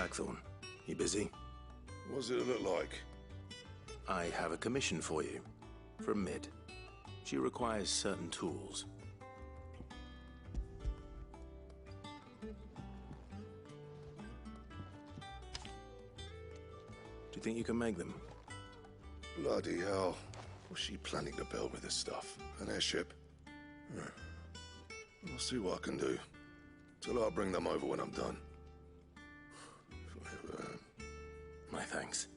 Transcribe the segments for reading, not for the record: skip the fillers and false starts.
Blackthorn. You busy? What's it look like? I have a commission for you. From Mid. She requires certain tools. Do you think you can make them? Bloody hell. What's she planning to build with this stuff? An airship? I'll see what I can do. Tell her I'll bring them over when I'm done. My thanks.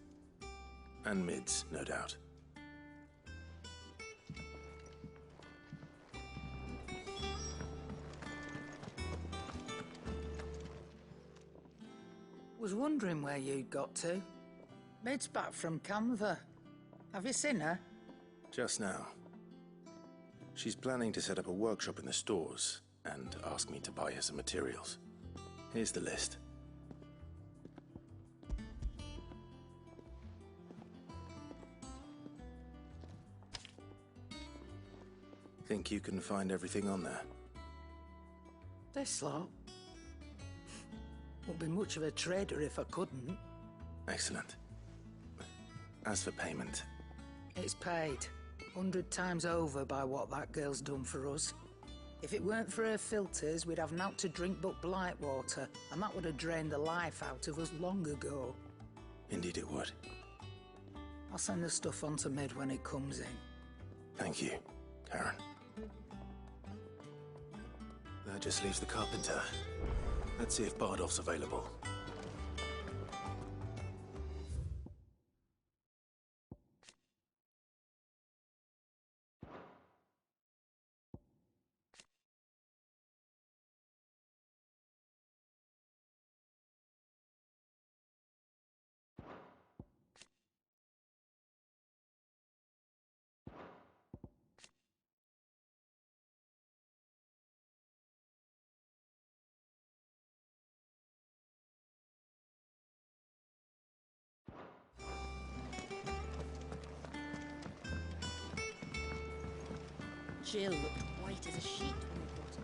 And Mid's, no doubt. Was wondering where you'd got to. Mid's back from Canva. Have you seen her? Just now. She's planning to set up a workshop in the stores and ask me to buy her some materials. Here's the list. Think you can find everything on there? This lot. Wouldn't be much of a trader if I couldn't. Excellent. As for payment... It's paid. 100 times over by what that girl's done for us. If it weren't for her filters, we'd have naught to drink but blight water, and that would have drained the life out of us long ago. Indeed it would. I'll send the stuff on to Mid when it comes in. Thank you, Karen. That just leaves the carpenter. Let's see if Bardolph's available. Jill looked white as a sheet when we brought her.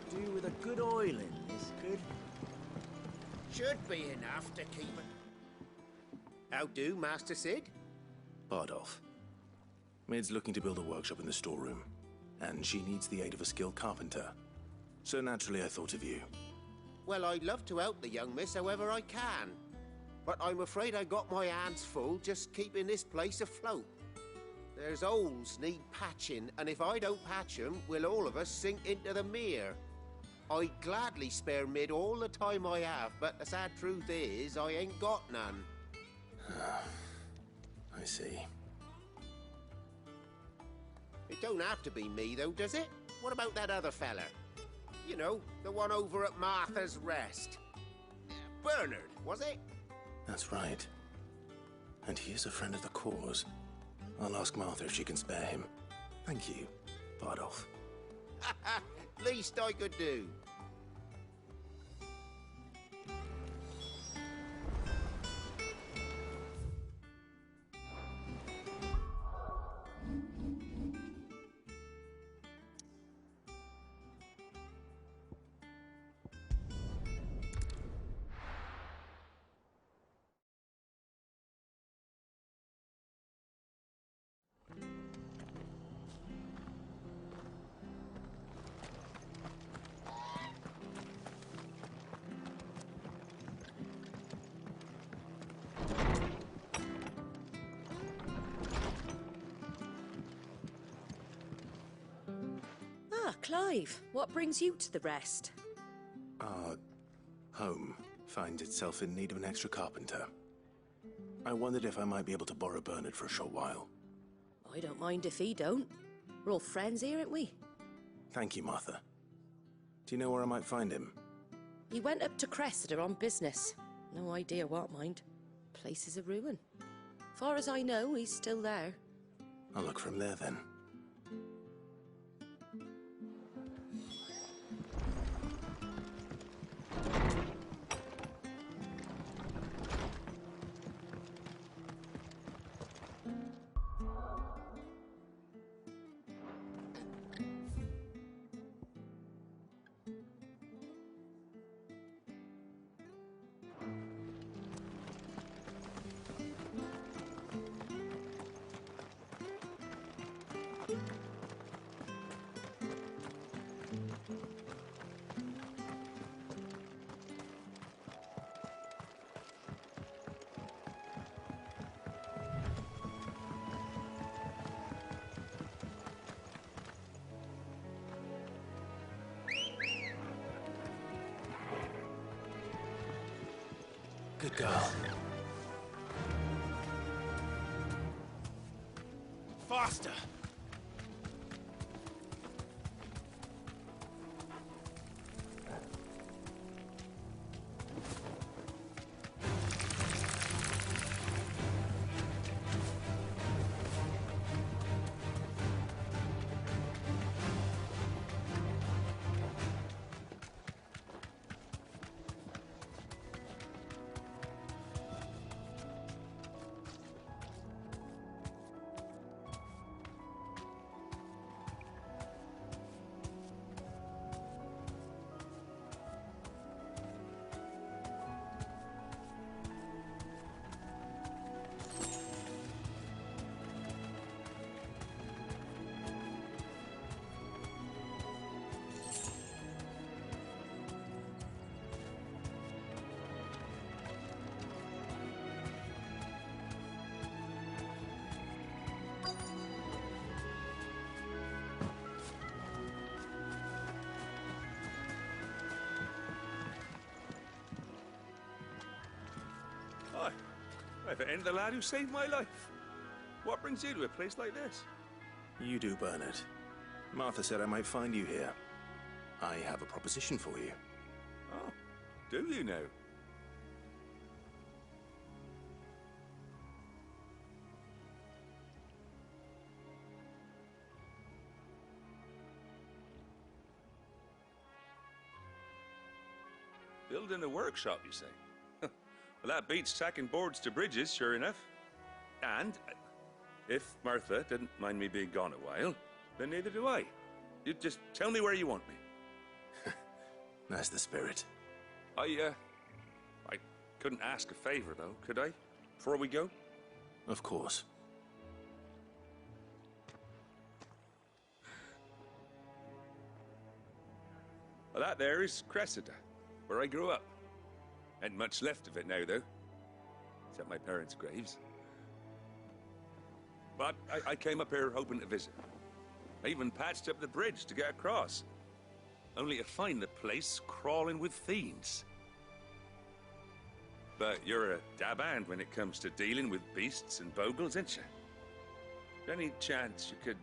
Do with a good oil in this, good? Should be enough to keep it. How do, Master Sid? Bardolph. Mid's looking to build a workshop in the storeroom, and she needs the aid of a skilled carpenter. So naturally I thought of you. Well, I'd love to help the young miss however I can. But I'm afraid I got my hands full just keeping this place afloat. There's holes need patching, and if I don't patch them, we'll all of us sink into the mere. I'd gladly spare Mid all the time I have, but the sad truth is, I ain't got none. I see. It don't have to be me, though, does it? What about that other fella? You know, the one over at Martha's Rest. Bernard, was it? That's right. And he is a friend of the cause. I'll ask Martha if she can spare him. Thank you, Bardolph. Least I could do. Clive, what brings you to the Rest? Our home finds itself in need of an extra carpenter. I wondered if I might be able to borrow Bernard for a short while. I don't mind if he don't. We're all friends here, aren't we? Thank you, Martha. Do you know where I might find him? He went up to Cressida on business. No idea what, mind. Place is a ruin. Far as I know, he's still there. I'll look for him there, then. Good girl. Faster! If it ain't the lad who saved my life. What brings you to a place like this? You do, Bernard. Martha said I might find you here. I have a proposition for you. Oh, do you now? Building a workshop, you say? Well, that beats tacking boards to bridges, sure enough. And if Martha didn't mind me being gone a while, then neither do I. You just tell me where you want me. That's the spirit. I couldn't ask a favor, though, could I? Before we go? Of course. Well, that there is Cressida, where I grew up. Ain't much left of it now, though. Except my parents' graves. But I came up here hoping to visit. I even patched up the bridge to get across. Only to find the place crawling with fiends. But you're a dab hand when it comes to dealing with beasts and bogles, ain't you? Any chance you could,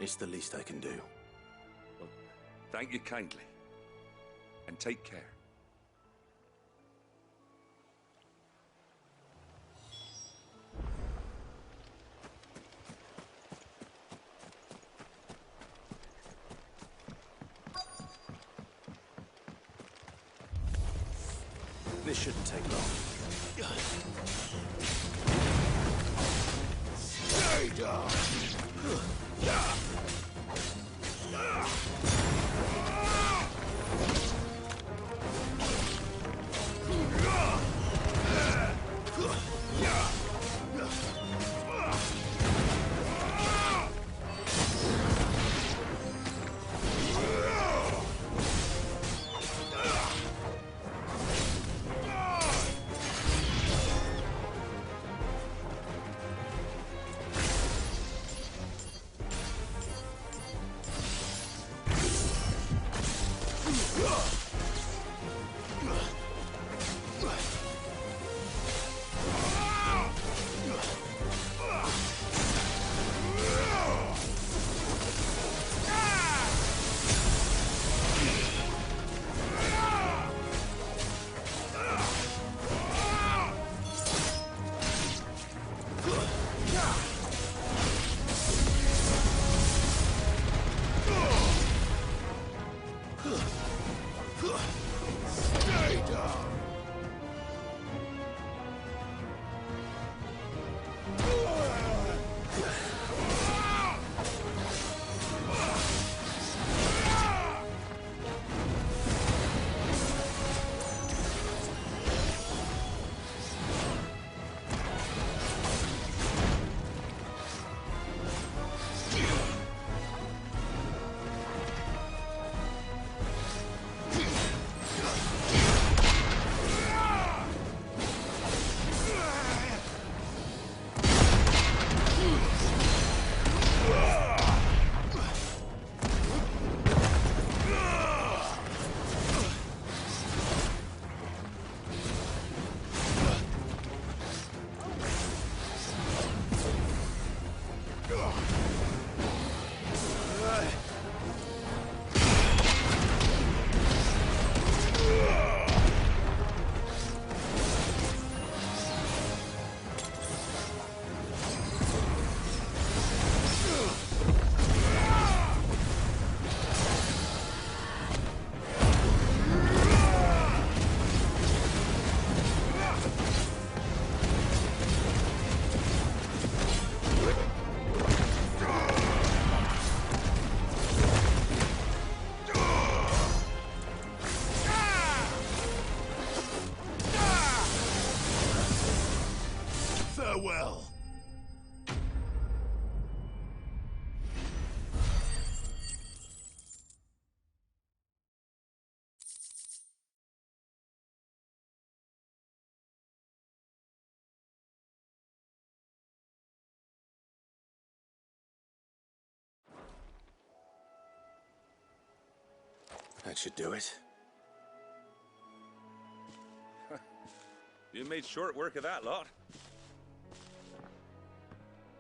It's the least I can do. Well, thank you kindly. And take care. This shouldn't take long. Stay down! Farewell. That should do it. You made short work of that lot.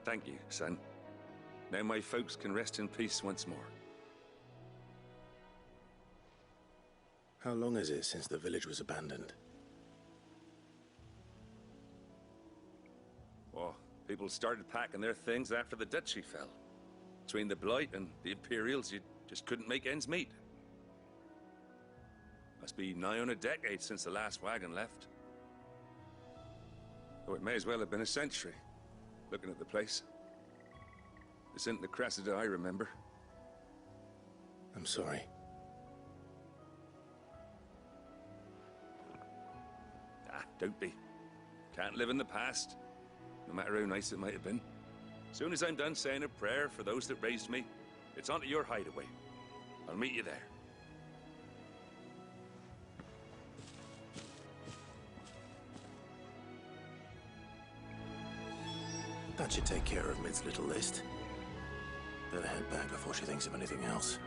Thank you, son. Now my folks can rest in peace once more. How long is it since the village was abandoned? Oh, people started packing their things after the duchy fell. Between the Blight and the Imperials, you just couldn't make ends meet. Must be nigh on a decade since the last wagon left. Oh, it may as well have been a century, looking at the place. This isn't the Cressida I remember. I'm sorry. Ah, don't be. Can't live in the past, no matter how nice it might have been. Soon as I'm done saying a prayer for those that raised me, it's on to your hideaway. I'll meet you there. That should take care of Mid's little list. Better head back before she thinks of anything else.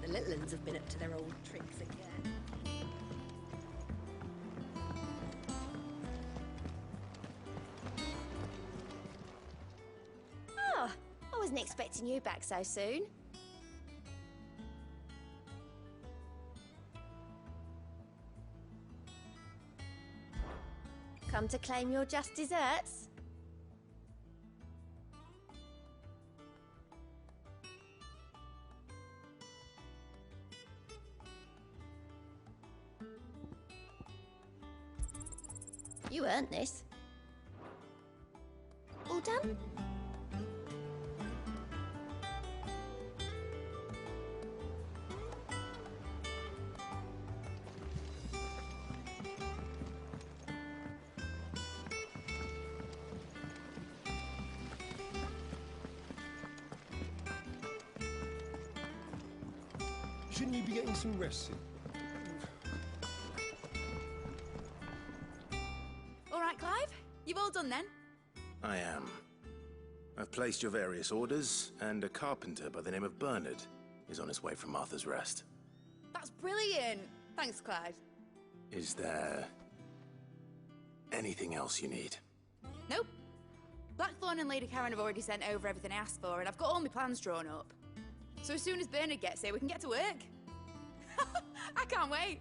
The little uns have been up to their old tricks again. Oh, I wasn't expecting you back so soon. Come to claim your just desserts? You earned this. All done? Shouldn't you be getting some rest soon? All right, Clive. You've all done then? I am. I've placed your various orders, and a carpenter by the name of Bernard is on his way from Martha's Rest. That's brilliant. Thanks, Clive. Is there anything else you need? Nope. Blackthorn and Lady Karen have already sent over everything I asked for, and I've got all my plans drawn up. So as soon as Bernard gets here, we can get to work. I can't wait.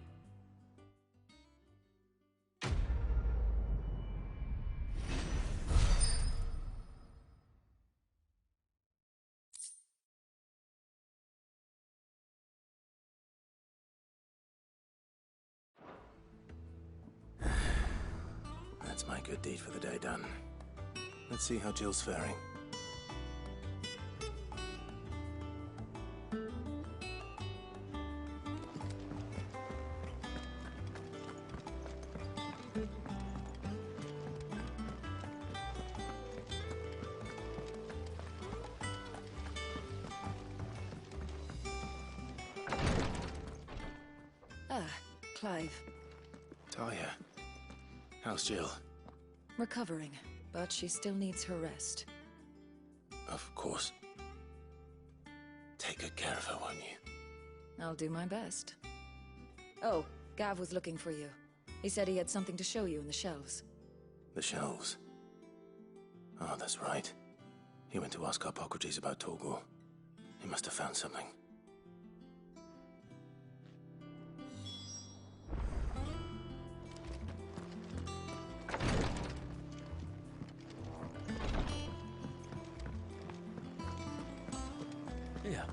That's my good deed for the day done. Let's see how Jill's faring. Ah, Clive. Talia, how's Jill? Recovering, but she still needs her rest. Of course. Take good care of her, won't you? I'll do my best. Oh, Gav was looking for you. He said he had something to show you in the shelves. The shelves. Oh, that's right. He went to ask Harpocrates about Torgor. He must have found something. Yeah.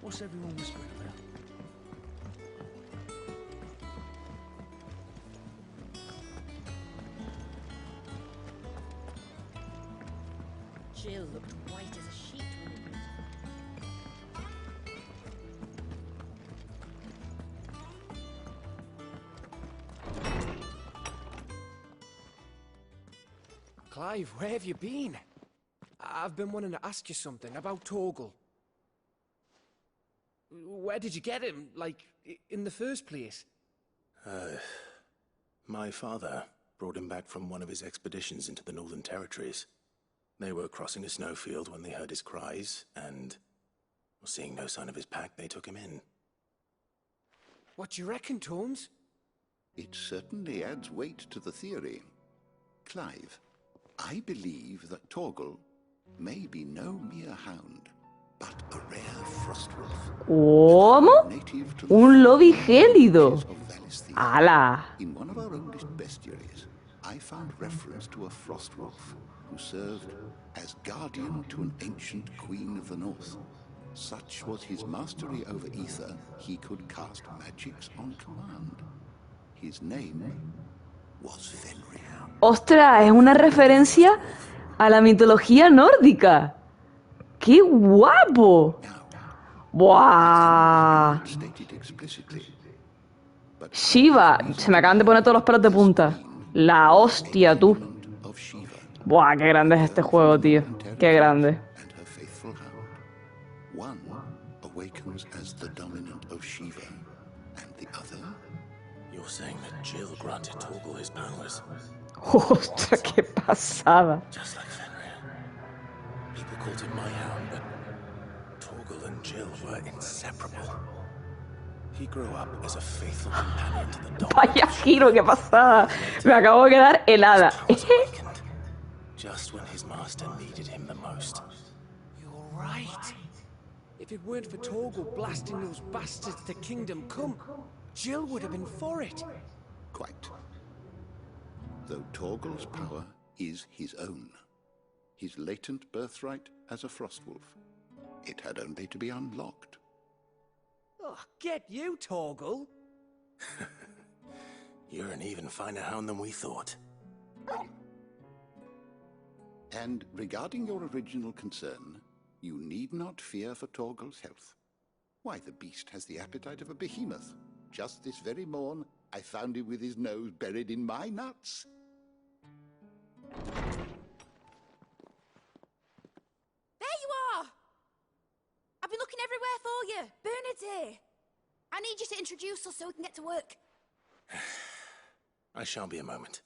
What's everyone whispering about? Jill looked white as a sheet when it was... Clive, where have you been? I've been wanting to ask you something about Torgal. Where did you get him, like, in the first place? My father brought him back from one of his expeditions into the Northern Territories. They were crossing a snowfield when they heard his cries, and, seeing no sign of his pack, they took him in. What do you reckon, Tomes? It certainly adds weight to the theory. Clive, I believe that Torgal may be no mere hound, but a rare frostwolf. ¿Cómo? Un lobby gélido. ¡Hala! In one of our oldest bestiaries, I found reference to a frostwolf who served as guardian to an ancient queen of the north. Such was his mastery over ether, he could cast magics on command. His name was Fenrir. ¡Ostras! Es una referencia a la mitología nórdica. ¡Qué guapo! ¡Buah! Shiva, se me acaban de poner todos los pelos de punta. La hostia, tú. Buah, qué grande es este juego, tío. Qué grande. One awakens as the dominant of Shiva, and the other... You're saying that Jill granted Torgal his powers? ¡Ostras, qué pasada! Just like Fenrir. People called him my hound, but Torgal and Jill were inseparable. He grew up as a faithful companion to the dog. Vaya giro, qué pasada. Me acabo de quedar helada. Just when his master needed him the most. You're right. If it weren't for Torgal blasting those bastards to Kingdom Come, Jill would have been for it. Quite. Though Torgal's power is his own, his latent birthright as a frostwolf, it had only to be unlocked. Oh, get you, Torgal! You're an even finer hound than we thought. And regarding your original concern, you need not fear for Torgal's health. Why, the beast has the appetite of a behemoth. Just this very morn, I found him with his nose buried in my nuts. There you are! I've been looking everywhere for you. Bernard's here. I need you to introduce us so we can get to work. I shall be a moment.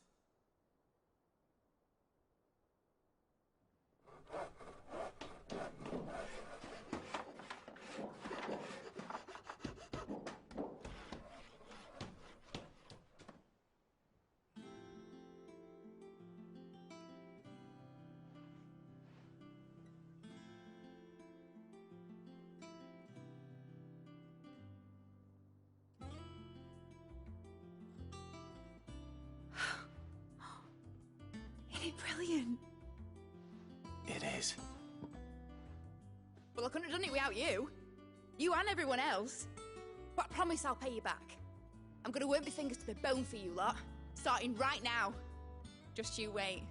Brilliant. It is. Well, I couldn't have done it without you. You and everyone else. But I promise I'll pay you back. I'm gonna work my fingers to the bone for you lot, starting right now. Just you wait.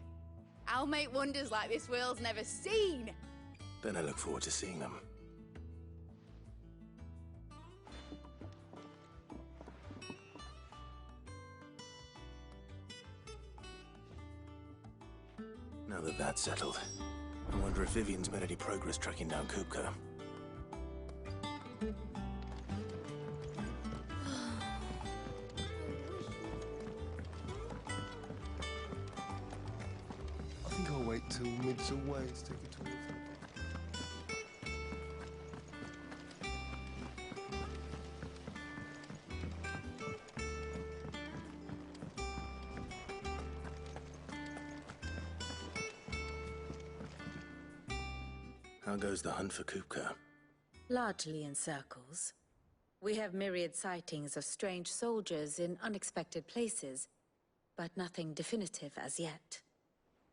I'll make wonders like this world's never seen. Then I look forward to seeing them. Now that that's settled, I wonder if Vivian's made any progress tracking down Kupka. I think I'll wait till mid's away to take it to the... How goes the hunt for Kupka? Largely in circles. We have myriad sightings of strange soldiers in unexpected places, but nothing definitive as yet.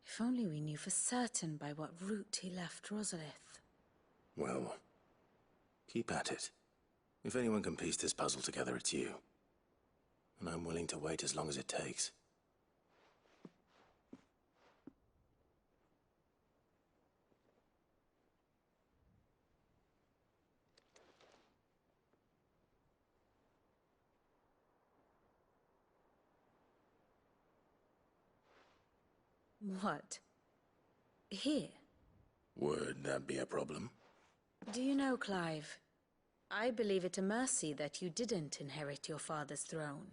If only we knew for certain by what route he left Rosalith. Well, Keep at it. If anyone can piece this puzzle together, it's you. And I'm willing to wait as long as it takes. What? Here? Would that be a problem? Do you know, Clive, I believe it a mercy that you didn't inherit your father's throne.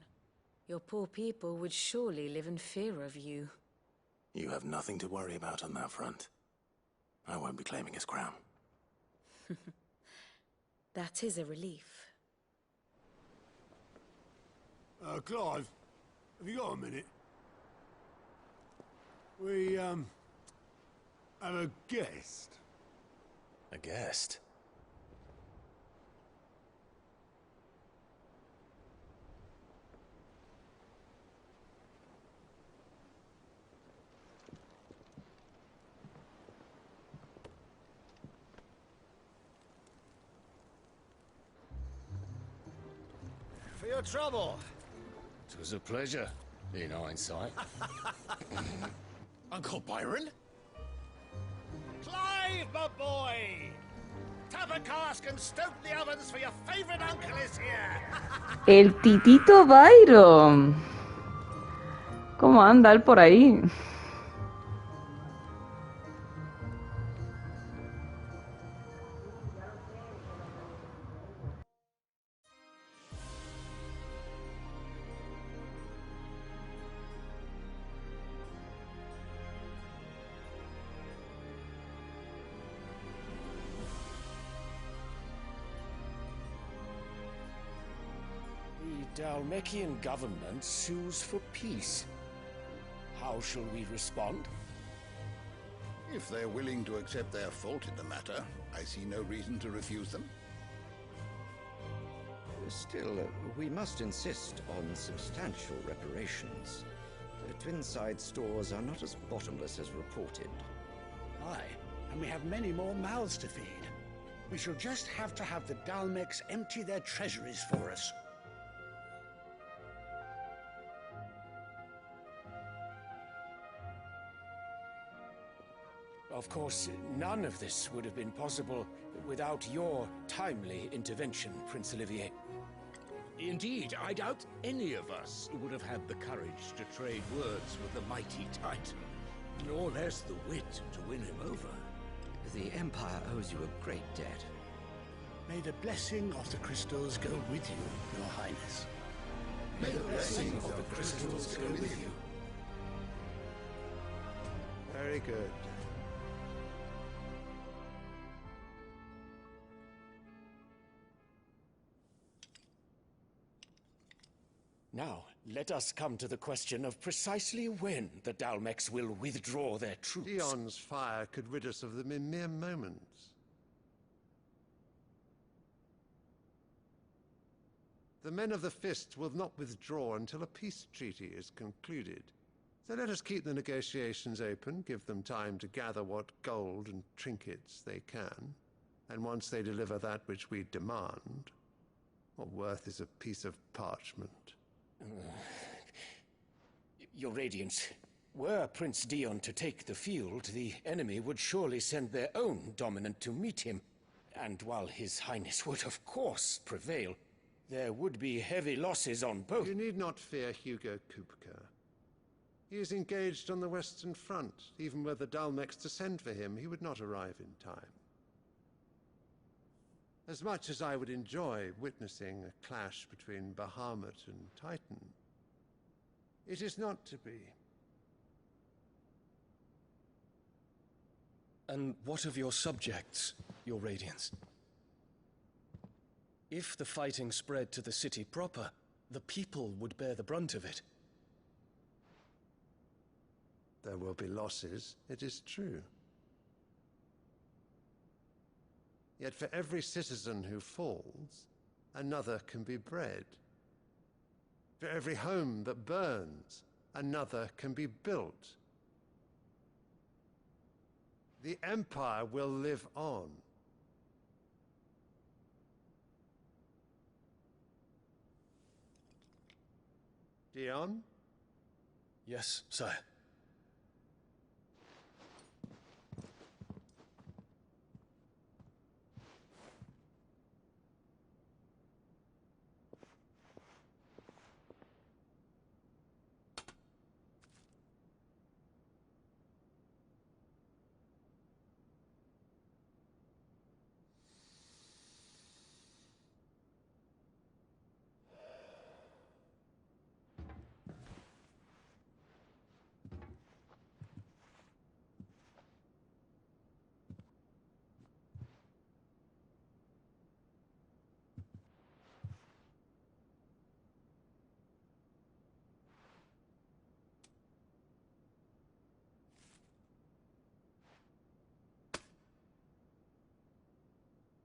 Your poor people would surely live in fear of you. You have nothing to worry about on that front. I won't be claiming his crown. That is a relief. Clive, have you got a minute? We, have a guest. A guest? For your trouble. It was a pleasure, in hindsight. Uncle Byron? Clive, my boy! Tap a cask and stoke the ovens, for your favorite uncle is here! El titito Byron. ¿Cómo anda él por ahí? The Dalmekian government sues for peace. How shall we respond? If they're willing to accept their fault in the matter, I see no reason to refuse them. Still, we must insist on substantial reparations. The Twinside stores are not as bottomless as reported. Aye, and we have many more mouths to feed. We shall just have to have the Dalmeks empty their treasuries for us. Of course, none of this would have been possible without your timely intervention, Prince Olivier. Indeed, I doubt any of us would have had the courage to trade words with the mighty Titan, nor less the wit to win him over. The Empire owes you a great debt. May the blessing of the crystals go with you, Your Highness. May the blessing of the crystals go with you. Very good. Now, let us come to the question of precisely when the Dalmeks will withdraw their troops. Dion's fire could rid us of them in mere moments. The men of the Fist will not withdraw until a peace treaty is concluded. So let us keep the negotiations open, give them time to gather what gold and trinkets they can, and once they deliver that which we demand, what worth is a piece of parchment? Your Radiance, were Prince Dion to take the field, the enemy would surely send their own dominant to meet him. And while His Highness would of course prevail, there would be heavy losses on both. You need not fear Hugo Kupka. He is engaged on the Western Front. Even were the Dalmeks to send for him, he would not arrive in time. As much as I would enjoy witnessing a clash between Bahamut and Titan, it is not to be. And what of your subjects, Your Radiance? If the fighting spread to the city proper, the people would bear the brunt of it. There will be losses, it is true. Yet for every citizen who falls, another can be bred. For every home that burns, another can be built. The Empire will live on. Dion? Yes, sire.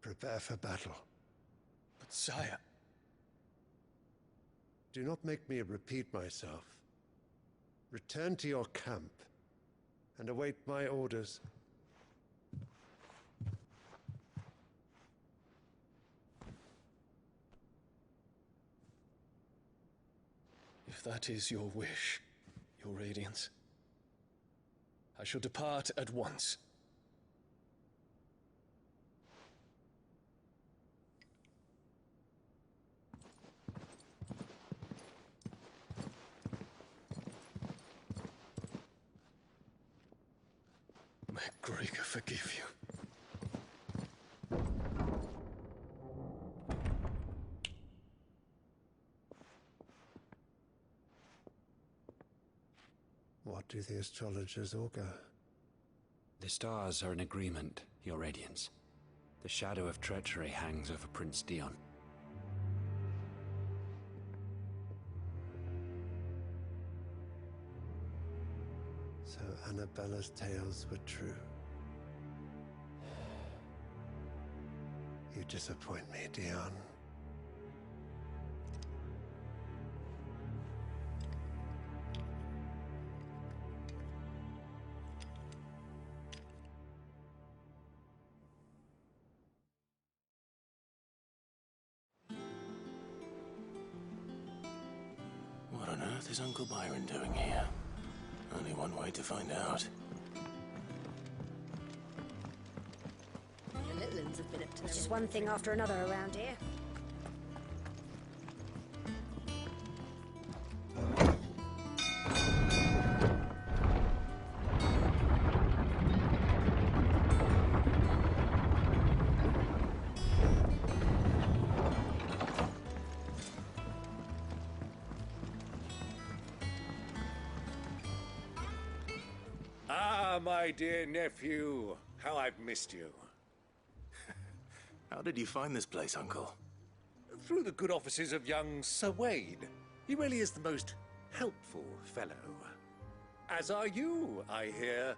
Prepare for battle. But sire... Do not make me repeat myself. Return to your camp and await my orders. If that is your wish, your Radiance, I shall depart at once. May Gregor forgive you. What do the astrologers augur? The stars are in agreement, Your Radiance. The shadow of treachery hangs over Prince Dion. So Annabella's tales were true. You disappoint me, Dion. What on earth is Uncle Byron doing here? Only one way to find out. The little uns have been up to It's just one thing after another around here. Ah, my dear nephew, how I've missed you. How did you find this place, Uncle? Through the good offices of young Sir Wade. He really is the most helpful fellow. As are you, I hear.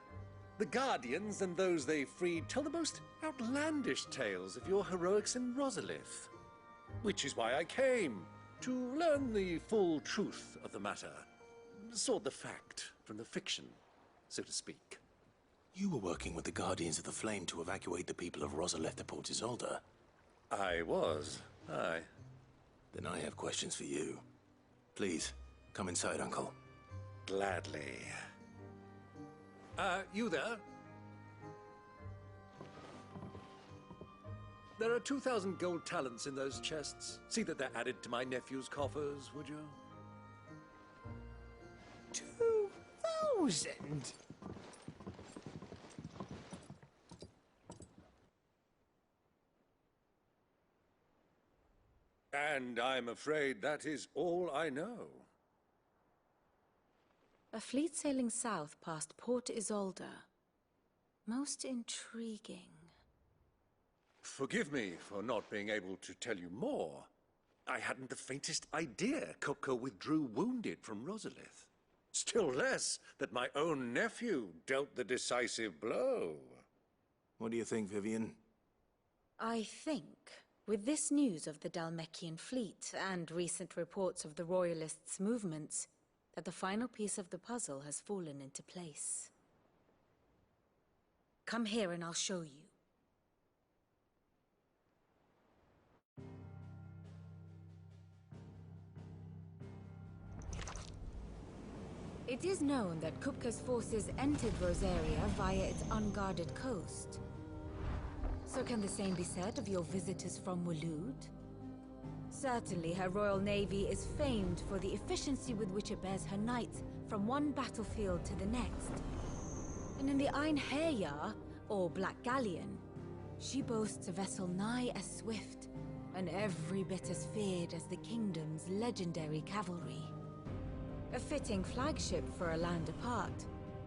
The Guardians and those they freed tell the most outlandish tales of your heroics in Rosalith. Which is why I came, to learn the full truth of the matter. Sort the fact from the fiction, so to speak. You were working with the Guardians of the Flame to evacuate the people of Rosalith to Port Isolde. I was, aye. Then I have questions for you. Please, come inside, Uncle. Gladly. You there? There are 2,000 gold talents in those chests. See that they're added to my nephew's coffers, would you? 2,000? And I'm afraid that is all I know. A fleet sailing south past Port Isolde. Most intriguing. Forgive me for not being able to tell you more. I hadn't the faintest idea Coco withdrew wounded from Rosalith. Still less that my own nephew dealt the decisive blow. What do you think, Vivian? I think, with this news of the Dhalmekian fleet and recent reports of the Royalists' movements, that the final piece of the puzzle has fallen into place. Come here and I'll show you. It is known that Kupka's forces entered Rosaria via its unguarded coast. So can the same be said of your visitors from Waloed? Certainly, her royal navy is famed for the efficiency with which it bears her knights from one battlefield to the next. And in the Einherjar, or Black Galleon, she boasts a vessel nigh as swift and every bit as feared as the kingdom's legendary cavalry. A fitting flagship for a land apart,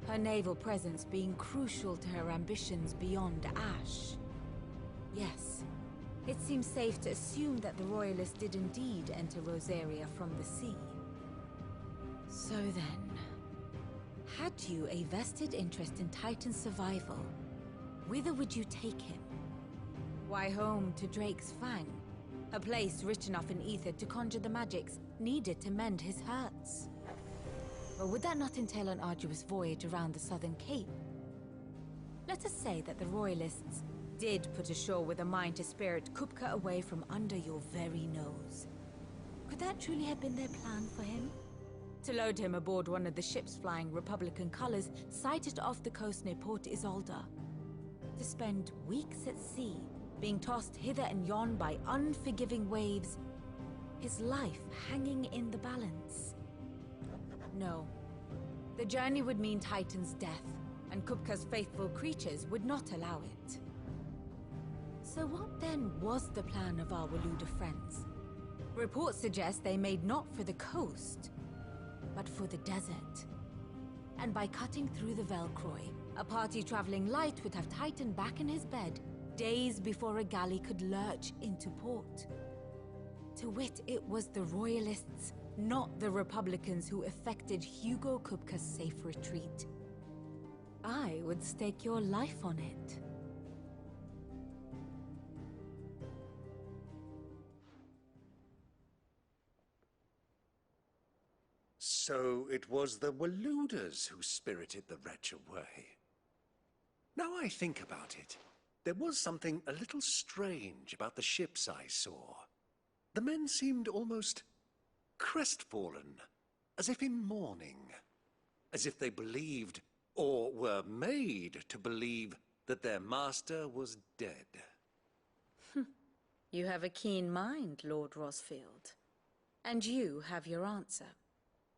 her naval presence being crucial to her ambitions beyond Ash. Yes, it seems safe to assume that the Royalists did indeed enter Rosaria from the sea. So then, had you a vested interest in Titan's survival, whither would you take him? Why, home to Drake's Fang, a place rich enough in ether to conjure the magics needed to mend his hurts. Or would that not entail an arduous voyage around the southern cape? Let us say that the Royalists did put ashore with a mind to spirit Kupka away from under your very nose. Could that truly have been their plan for him? To load him aboard one of the ships flying Republican colors sighted off the coast near Port Isolde? To spend weeks at sea, being tossed hither and yon by unforgiving waves, his life hanging in the balance? No. The journey would mean Titan's death, and Kupka's faithful creatures would not allow it. So what then was the plan of our Waluda friends? Reports suggest they made not for the coast, but for the desert. And by cutting through the Velkroy, a party traveling light would have Titan back in his bed days before a galley could lurch into port. To wit, it was the Royalists, not the Republicans, who effected Hugo Kupka's safe retreat. I would stake your life on it. So it was the Waluders who spirited the wretch away. Now I think about it, there was something a little strange about the ships I saw. The men seemed almost crestfallen, as if in mourning, as if they believed, or were made to believe, that their master was dead. You have a keen mind, Lord Rosfield. And you have your answer.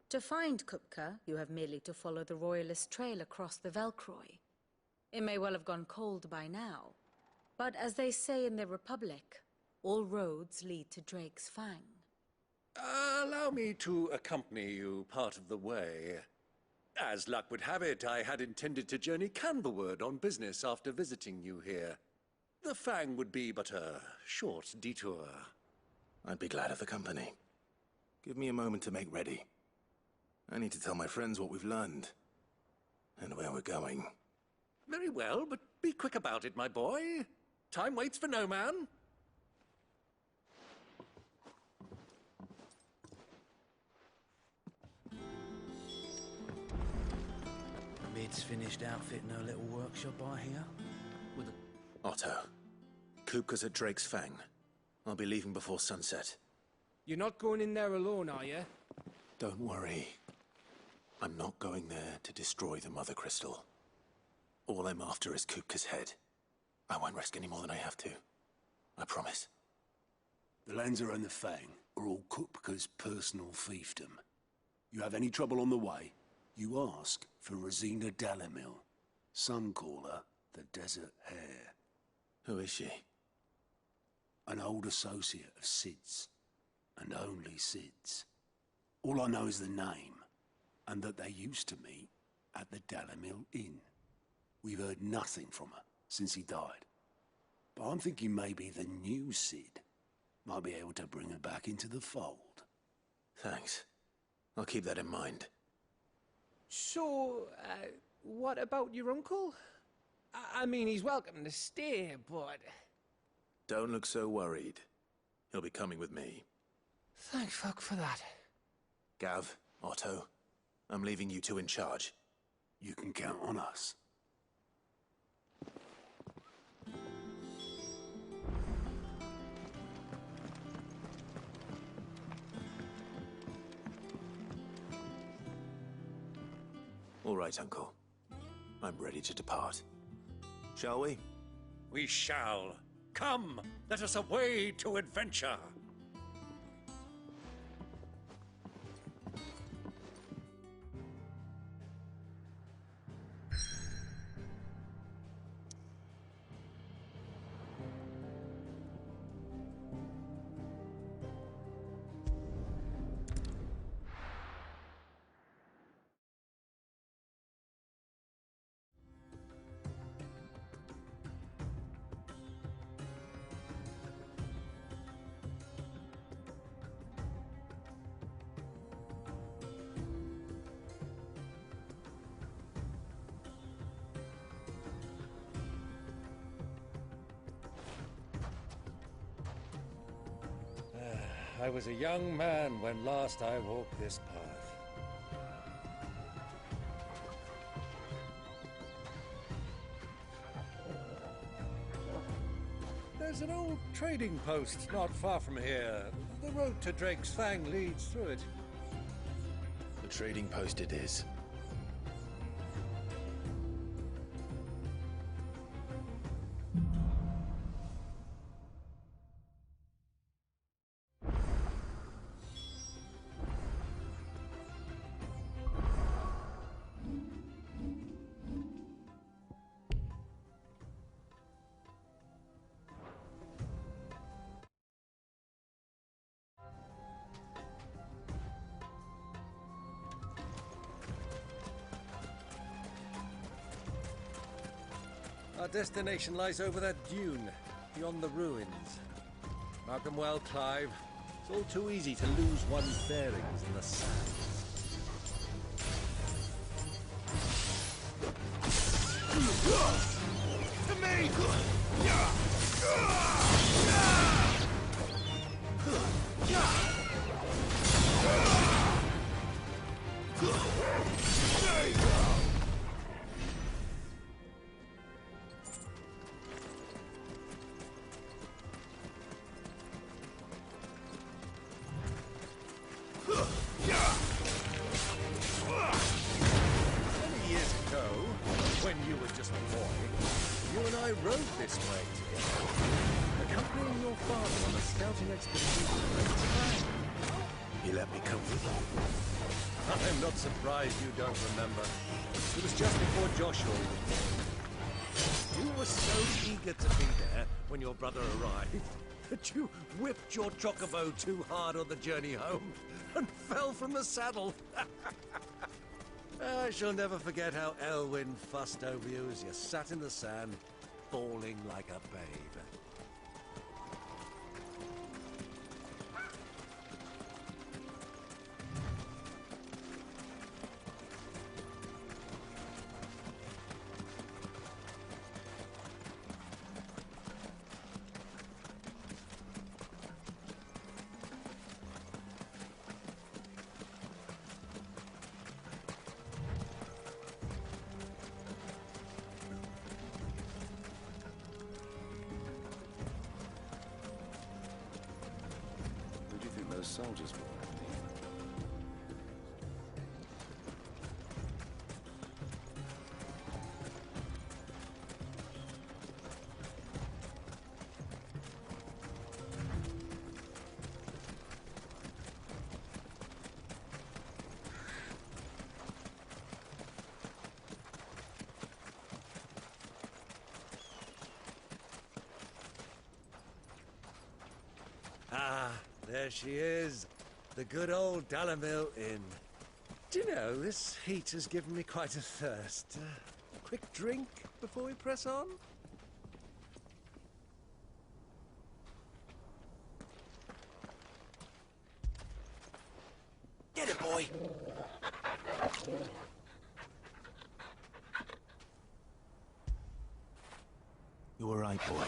To find Kupka, you have merely to follow the Royalist trail across the Velkroy. It may well have gone cold by now, but as they say in the Republic, all roads lead to Drake's Fang. Allow me to accompany you part of the way. As luck would have it, I had intended to journey Canberward on business after visiting you here. The Fang would be but a short detour. I'd be glad of the company. Give me a moment to make ready. I need to tell my friends what we've learned, and where we're going. Very well, but be quick about it, my boy. Time waits for no man. Mid's finished outfitting her little workshop, I hear. With a... Otto, Kupka's at Drake's Fang. I'll be leaving before sunset. You're not going in there alone, are you? Don't worry. I'm not going there to destroy the Mother Crystal. All I'm after is Kupka's head. I won't risk any more than I have to. I promise. The Lanza and the Fang are all Kupka's personal fiefdom. You have any trouble on the way, you ask for Rosina Dalamil. Some call her the Desert Hare. Who is she? An old associate of Sid's, and only Sid's. All I know is the name, and that they used to meet at the Dalamil Inn. We've heard nothing from her since he died. But I'm thinking maybe the new Sid might be able to bring her back into the fold. Thanks. I'll keep that in mind. So, what about your uncle? I mean, he's welcome to stay, but... Don't look so worried. He'll be coming with me. Thank fuck for that. Gav, Otto, I'm leaving you two in charge. You can count on us. All right, Uncle. I'm ready to depart. Shall we? We shall. Come, let us away to adventure. I was a young man when last I walked this path. There's an old trading post not far from here. The road to Drake's Fang leads through it. The trading post it is. Our destination lies over that dune, beyond the ruins. Mark them well, Clive. It's all too easy to lose one's bearings in the sand. To me! Many years ago, when you were just a boy, you and I rode this way together, accompanying your father on a scouting expedition to Great Time. You let me come with you? I'm not surprised you don't remember. It was just before Joshua was born. You were so eager to be there when your brother arrived that you whipped your chocobo too hard on the journey home and fell from the saddle. I shall never forget how Elwyn fussed over you as you sat in the sand, bawling like a babe. Who do you think those soldiers were? Ah, there she is. The good old Dalamil Inn. Do you know, this heat has given me quite a thirst. Quick drink before we press on? Get it, boy! You all right, boy?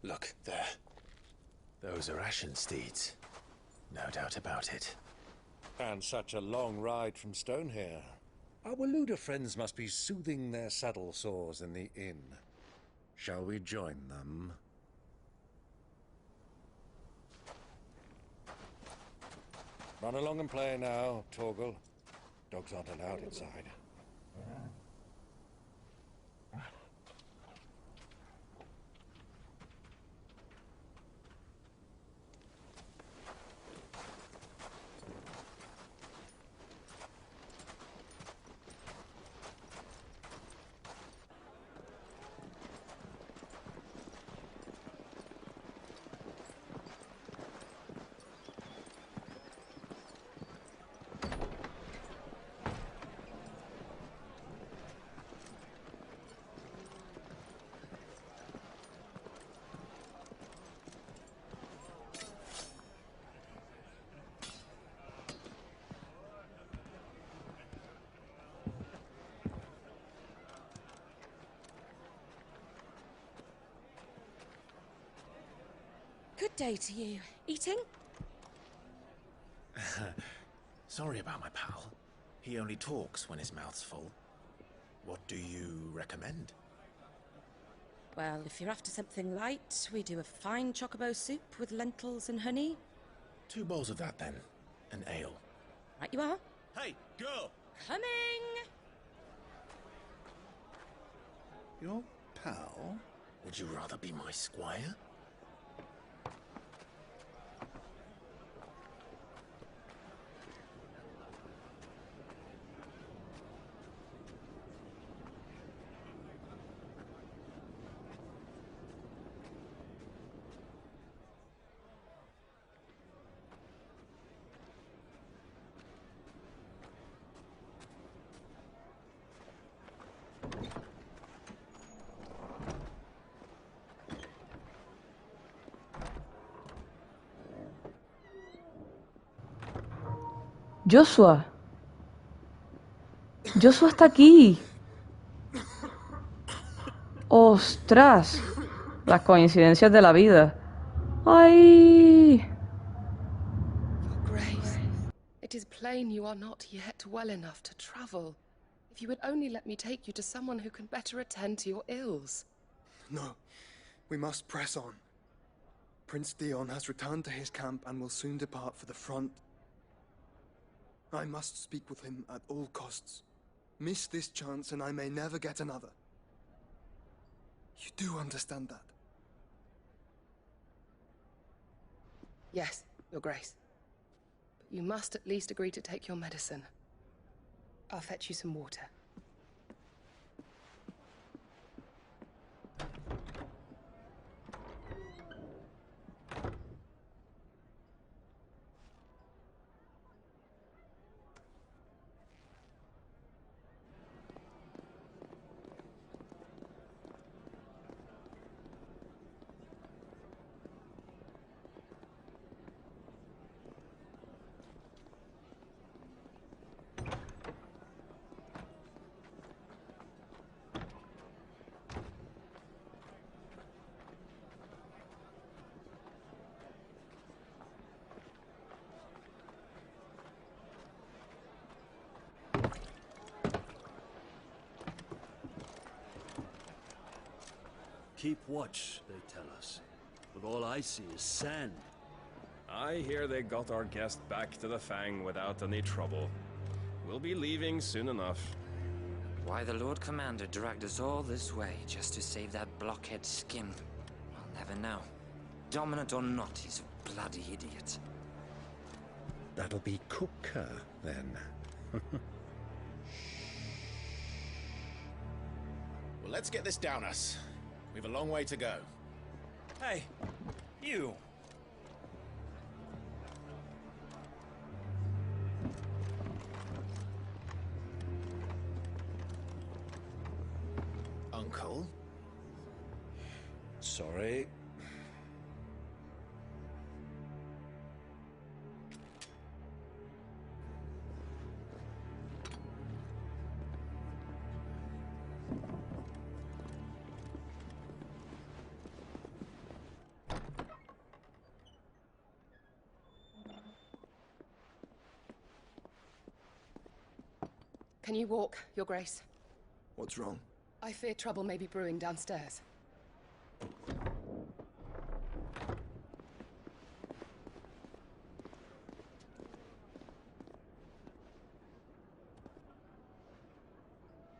Look, there. Those are ashen steeds. No doubt about it. And such a long ride from Stonehair. Our Luda friends must be soothing their saddle sores in the inn. Shall we join them? Run along and play now, Torgal. Dogs aren't allowed inside. Good day to you. Eating? Sorry about my pal. He only talks when his mouth's full. What do you recommend? Well, if you're after something light, we do a fine chocobo soup with lentils and honey. 2 bowls of that, then. An ale. Right you are. Hey, girl! Coming! Your pal? Would you rather be my squire? Joshua. Joshua está aquí. Ostras. Las coincidencias de la vida. Ay. Your Grace, it is plain you are not yet well enough to travel. If you would only let me take you to someone who can better attend to your ills. No, we must press on. Prince Dion has returned to his camp and will soon depart for the front. I must speak with him at all costs. Miss this chance and I may never get another. You do understand that? Yes, Your Grace. But you must at least agree to take your medicine. I'll fetch you some water. Keep watch, they tell us. But all I see is sand. I hear they got our guest back to the Fang without any trouble. We'll be leaving soon enough. Why the Lord Commander dragged us all this way just to save that blockhead skin, I'll never know. Dominant or not, he's a bloody idiot. That'll be Cooker, then. Well, let's get this down us. We've a long way to go. Hey, you! Uncle? Sorry. Can you walk, Your Grace? What's wrong? I fear trouble may be brewing downstairs.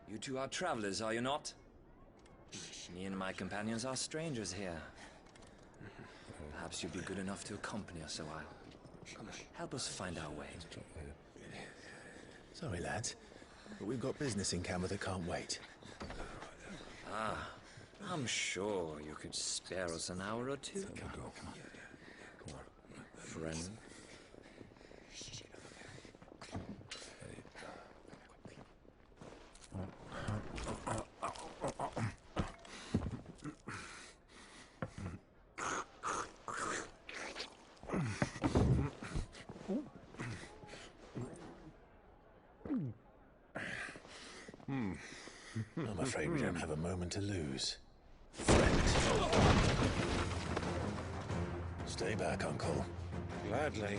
You two are travelers, are you not? Me and my companions are strangers here. Perhaps you'd be good enough to accompany us a while. Help us find our way. Sorry, lads, but we've got business in camera that can't wait. Ah, I'm sure you could spare us an hour or two. Friend. I'm afraid we don't have a moment to lose. Friend. Stay back, Uncle. Gladly.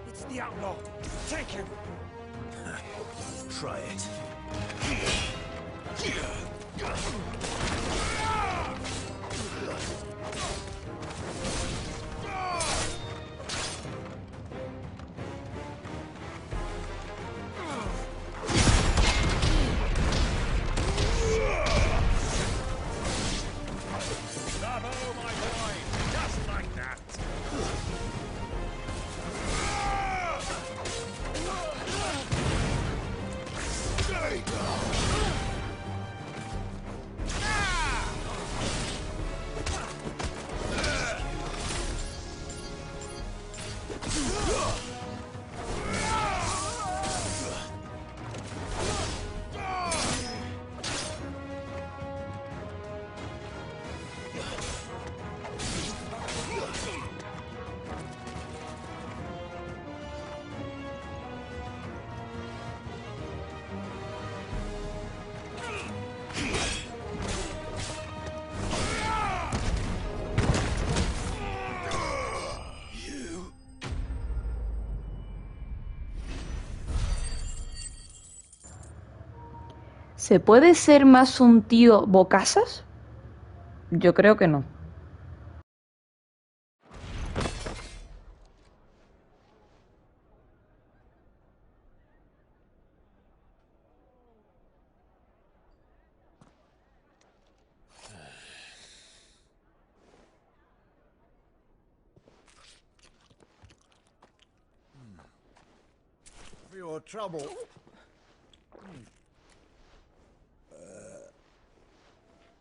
It's the outlaw. Take him. Try it. Bravo, my boy! Just like that! ¿Se puede ser más un tío bocazas? Yo creo que no. For your trouble.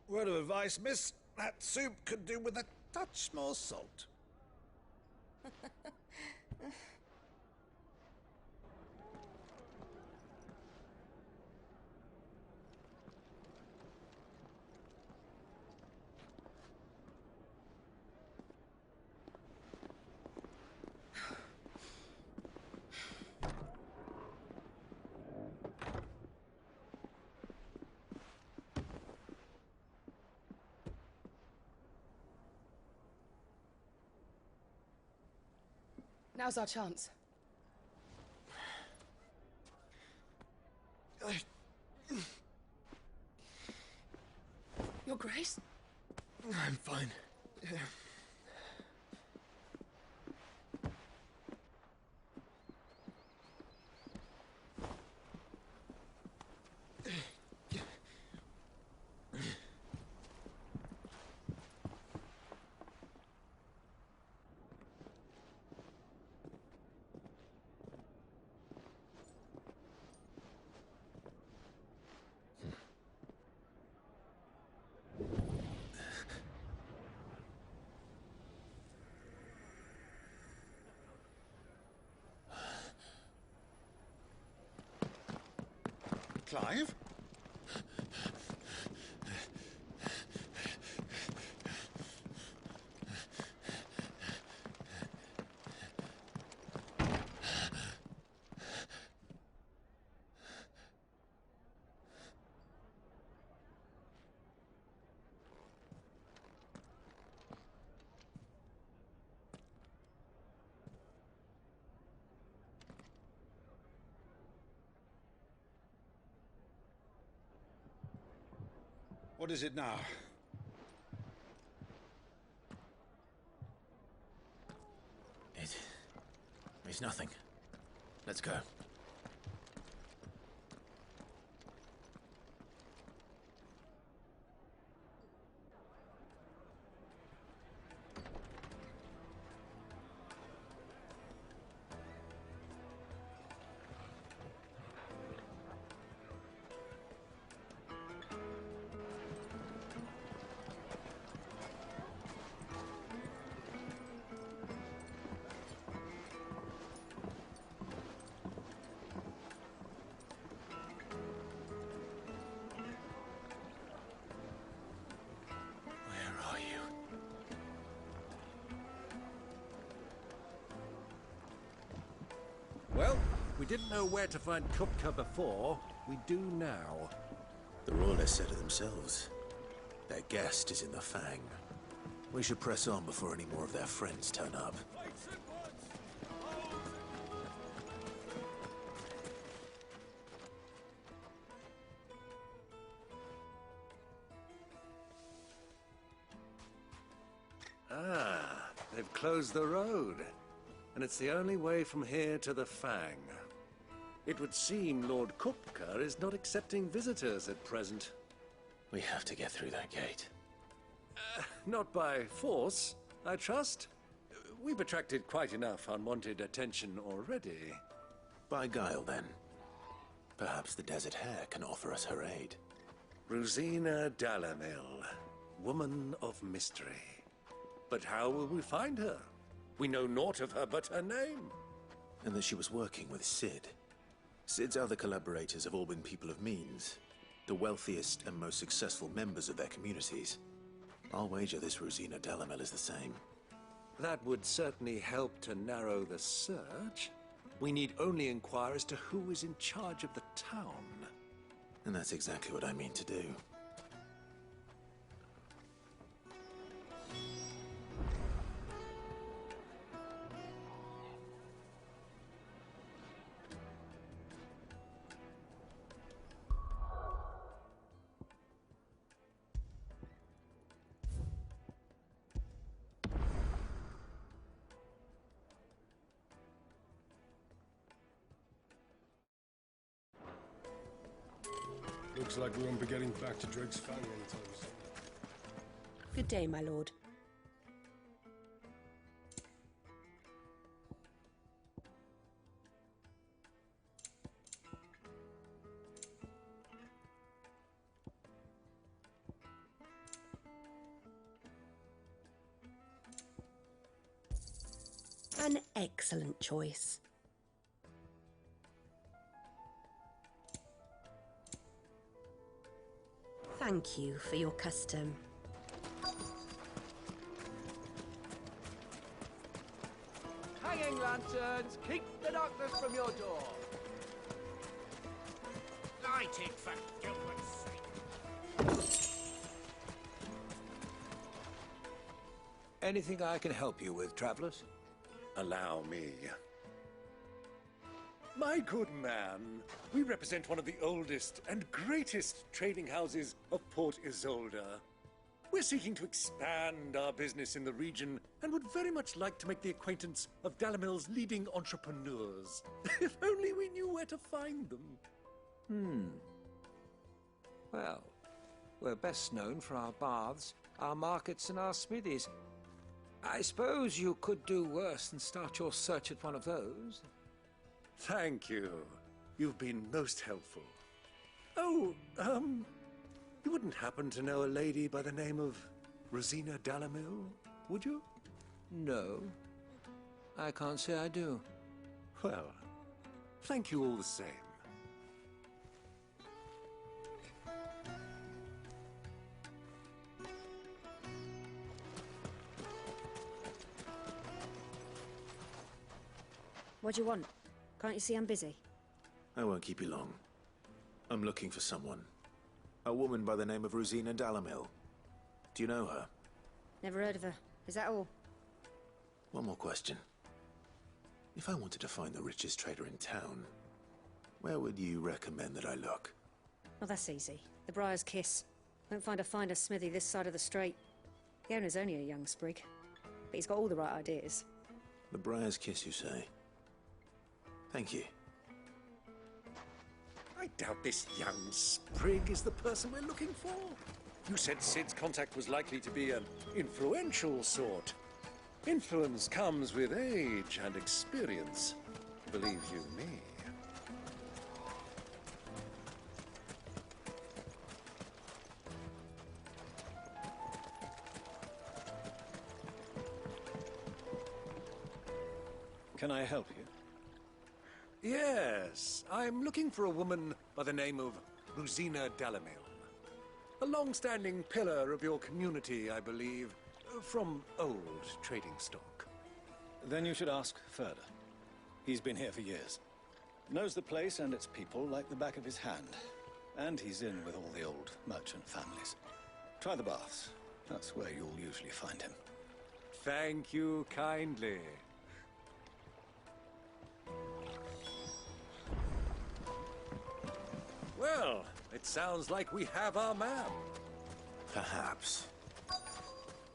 Word of advice, miss. That soup could do with a touch more salt. Now's our chance. Your Grace? I'm fine. Clive? What is it now? It's nothing. Let's go. Well, we didn't know where to find Kupka before. We do now. The Royalists said it themselves. Their guest is in the Fang. We should press on before any more of their friends turn up. Ah, they've closed the road. And it's the only way from here to the Fang. It would seem Lord Kupka is not accepting visitors at present. We have to get through that gate. Not by force, I trust. We've attracted quite enough unwanted attention already. By guile, then. Perhaps the Desert Hare can offer us her aid. Rosina Dalamil, woman of mystery. But how will we find her? We know naught of her but her name. And that she was working with Sid. Sid's other collaborators have all been people of means, the wealthiest and most successful members of their communities. I'll wager this Rosina Dalamel is the same. That would certainly help to narrow the search. We need only inquire as to who is in charge of the town. And that's exactly what I mean to do. Looks like we won't be getting back to Drake's Fang anytime soon. Good day, my lord. An excellent choice. Thank you for your custom. Hanging lanterns, keep the darkness from your door. Light it, for goodness sake. Anything I can help you with, travelers? Allow me. My good man, we represent one of the oldest and greatest trading houses of Port Isolde. We're seeking to expand our business in the region and would very much like to make the acquaintance of Dalamil's leading entrepreneurs. If only we knew where to find them. Well, we're best known for our baths, our markets, and our smithies. I suppose you could do worse than start your search at one of those. Thank you. You've been most helpful. Oh, you wouldn't happen to know a lady by the name of Rosina Dalamil, would you? No. I can't say I do. Well, thank you all the same. What do you want? Can't you see I'm busy? I won't keep you long. I'm looking for someone. A woman by the name of Rosina Dalamil. Do you know her? Never heard of her. Is that all? One more question. If I wanted to find the richest trader in town, where would you recommend that I look? Well, that's easy. The Briar's Kiss. Won't find a finer smithy this side of the strait. The owner's only a young sprig, but he's got all the right ideas. The Briar's Kiss, you say? Thank you. I doubt this young sprig is the person we're looking for. You said Sid's contact was likely to be an influential sort. Influence comes with age and experience, believe you me. Can I help you? Yes, I'm looking for a woman by the name of Rosina Dalamil. A long-standing pillar of your community, I believe, from old trading stock. Then you should ask further. He's been here for years. Knows the place and its people like the back of his hand. And he's in with all the old merchant families. Try the baths. That's where you'll usually find him. Thank you kindly. Well, it sounds like we have our man. Perhaps.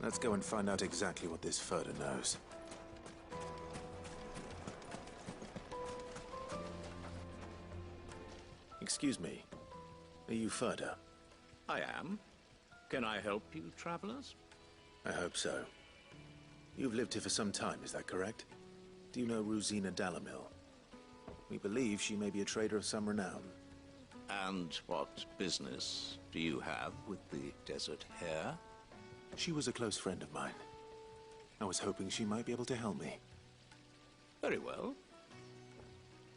Let's go and find out exactly what this Furder knows. Excuse me. Are you Furder? I am. Can I help you, travelers? I hope so. You've lived here for some time, is that correct? Do you know Rosina Dalamil? We believe she may be a trader of some renown. And what business do you have with the desert hare? She was a close friend of mine. I was hoping she might be able to help me. Very well.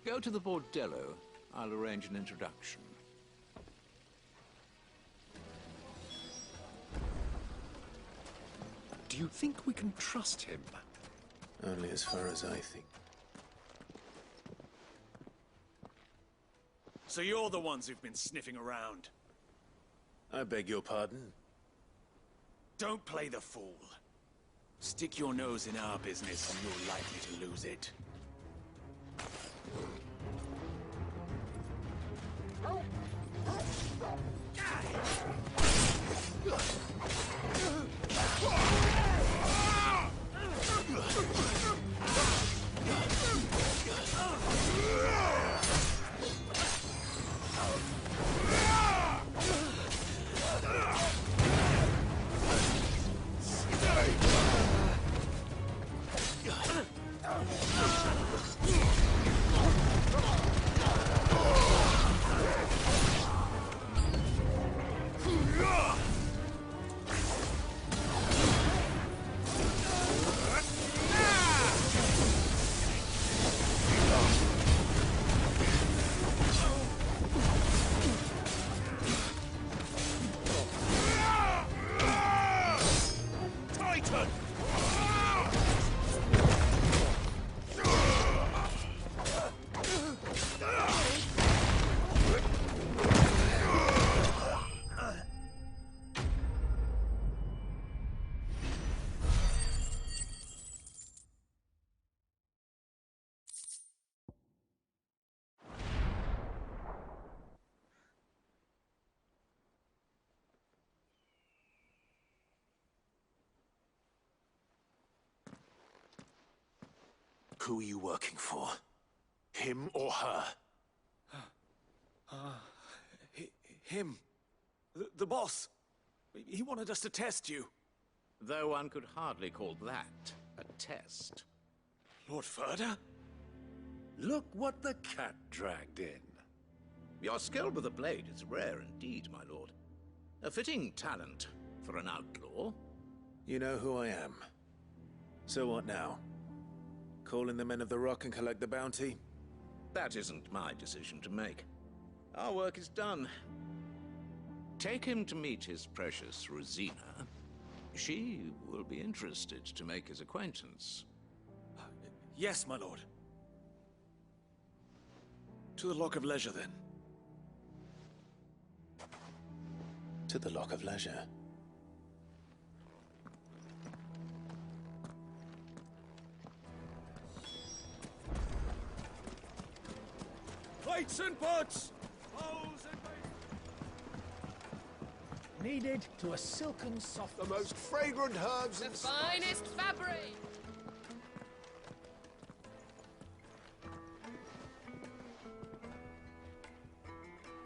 Go to the bordello. I'll arrange an introduction. Do you think we can trust him? Only as far as I think. So you're the ones who've been sniffing around? I beg your pardon? Don't play the fool. Stick your nose in our business and you're likely to lose it. Who are you working for? Him or her? Him. The boss. He wanted us to test you. Though one could hardly call that a test. Lord Furder? Look what the cat dragged in. Your skill with the blade is rare indeed, my lord. A fitting talent for an outlaw. You know who I am. So what now? Call in the Men of the Rock and collect the bounty? That isn't my decision to make. Our work is done. Take him to meet his precious Rosina. She will be interested to make his acquaintance. Yes, my lord. To the Lock of Leisure, then. To the Lock of Leisure. Plates and pots! kneaded to a silken soft... The most fragrant herbs The and... finest fabric!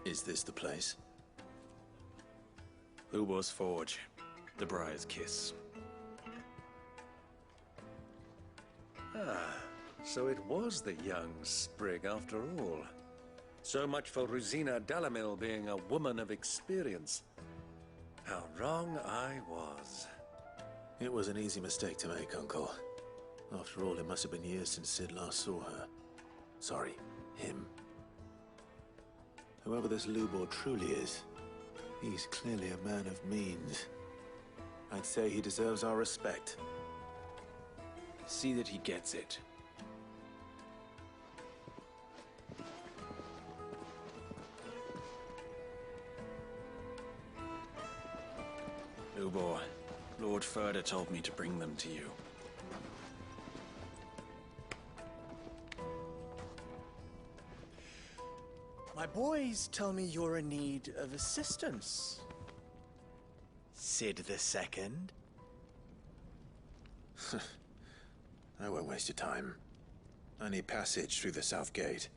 Is this the place? Ubor's Forge. The Briar's Kiss. Ah, so it was the young sprig after all. So much for Rosina Dalamil being a woman of experience. How wrong I was. It was an easy mistake to make, Uncle. After all, it must have been years since Sid last saw her. Sorry, him. Whoever this Lubor truly is, he's clearly a man of means. I'd say he deserves our respect. See that he gets it. Lubor, Lord Furder told me to bring them to you. My boys tell me you're in need of assistance. Sid II? I won't waste your time. I need passage through the south gate.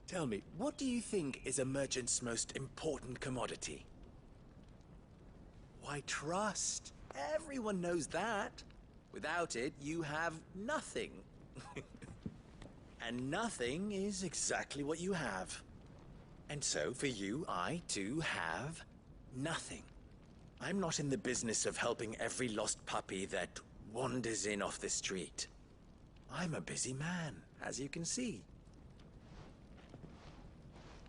Tell me, what do you think is a merchant's most important commodity? Why, trust. Everyone knows that. Without it, you have nothing. And nothing is exactly what you have. And so, for you, I, too, have nothing. I'm not in the business of helping every lost puppy that wanders in off the street. I'm a busy man, as you can see.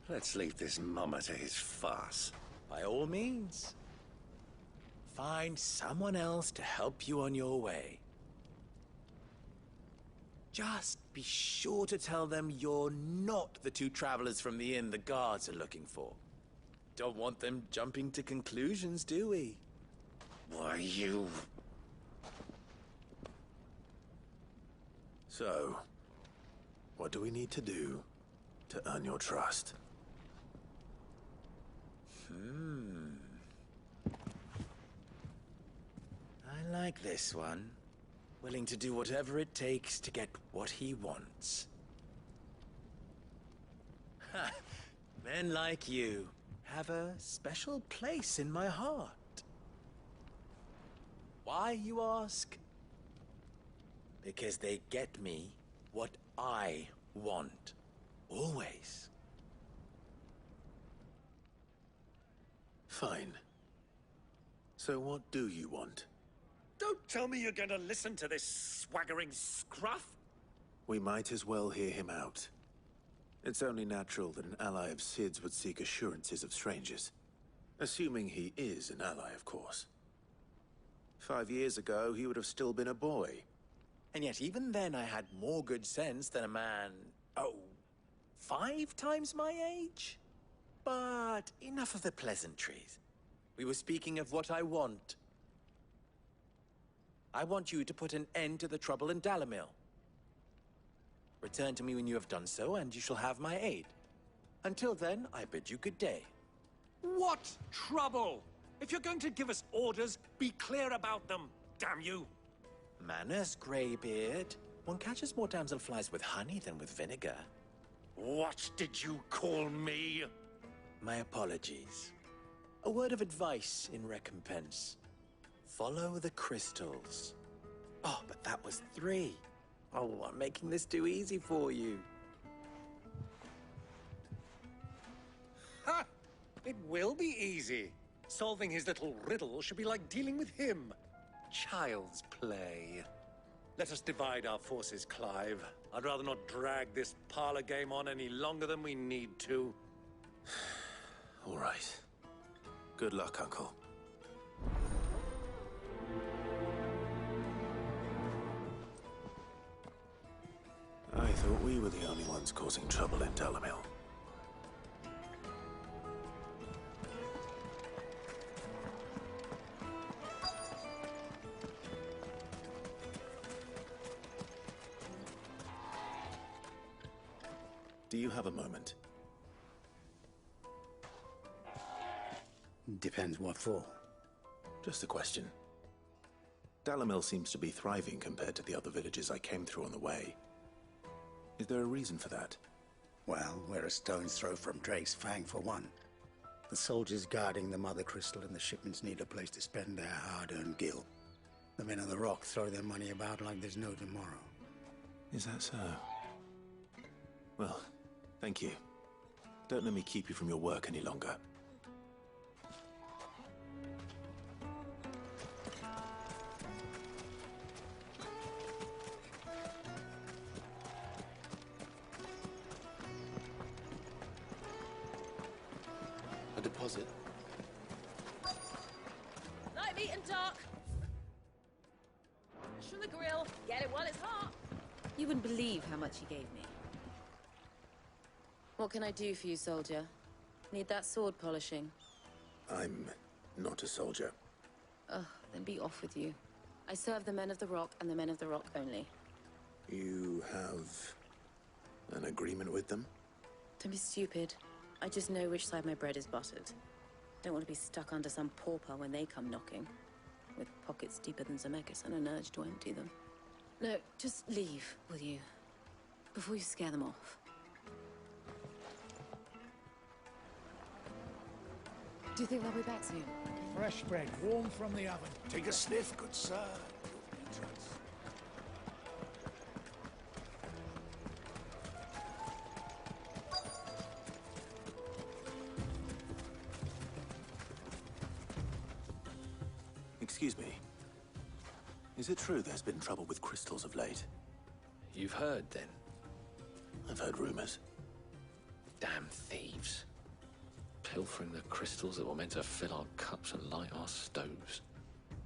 Let's leave this mummer to his farce. By all means. Find someone else to help you on your way. Just be sure to tell them you're not the two travelers from the inn the guards are looking for. Don't want them jumping to conclusions, do we? Why, you... So, what do we need to do to earn your trust? I like this one. Willing to do whatever it takes to get what he wants. Ha! Men like you have a special place in my heart. Why, you ask? Because they get me what I want. Always. Fine. So what do you want? Don't tell me you're going to listen to this swaggering scruff! We might as well hear him out. It's only natural that an ally of Sid's would seek assurances of strangers. Assuming he is an ally, of course. 5 years ago, he would have still been a boy. And yet even then I had more good sense than a man, 5 times my age? But enough of the pleasantries. We were speaking of what I want. I want you to put an end to the trouble in Dalamil. Return to me when you have done so, and you shall have my aid. Until then, I bid you good day. What trouble? If you're going to give us orders, be clear about them, damn you! Manners, Greybeard. One catches more damselflies with honey than with vinegar. What did you call me? My apologies. A word of advice in recompense. Follow the crystals. Oh, but that was 3. Oh, I'm making this too easy for you. Ha! It will be easy. Solving his little riddle should be like dealing with him. Child's play. Let us divide our forces, Clive. I'd rather not drag this parlor game on any longer than we need to. All right. Good luck, Uncle. I thought we were the only ones causing trouble in Dalamil. Do you have a moment? Depends what for. Just a question. Dalamil seems to be thriving compared to the other villages I came through on the way. Is there a reason for that? Well, we're a stone's throw from Drake's Fang, for one. The soldiers guarding the Mother Crystal and the shipments need a place to spend their hard-earned gil. The men of the Rock throw their money about like there's no tomorrow. Is that so? Well, thank you. Don't let me keep you from your work any longer. A deposit? Light meat and dark. From the grill. Get it while it's hot. You wouldn't believe how much he gave me. What can I do for you, soldier? Need that sword polishing? I'm not a soldier. Ugh, then be off with you. I serve the men of the Rock and the men of the Rock only. You have an agreement with them? Don't be stupid. I just know which side my bread is buttered. Don't want to be stuck under some pauper when they come knocking. With pockets deeper than Zemeckis and an urge to empty them. No, just leave, will you? Before you scare them off. Do you think they'll be back soon? Fresh bread, warm from the oven. Take a sniff, good sir. Excuse me. Is it true there's been trouble with crystals of late? You've heard, then? I've heard rumors. Damn thieves. Pilfering the crystals that were meant to fill our cups and light our stoves.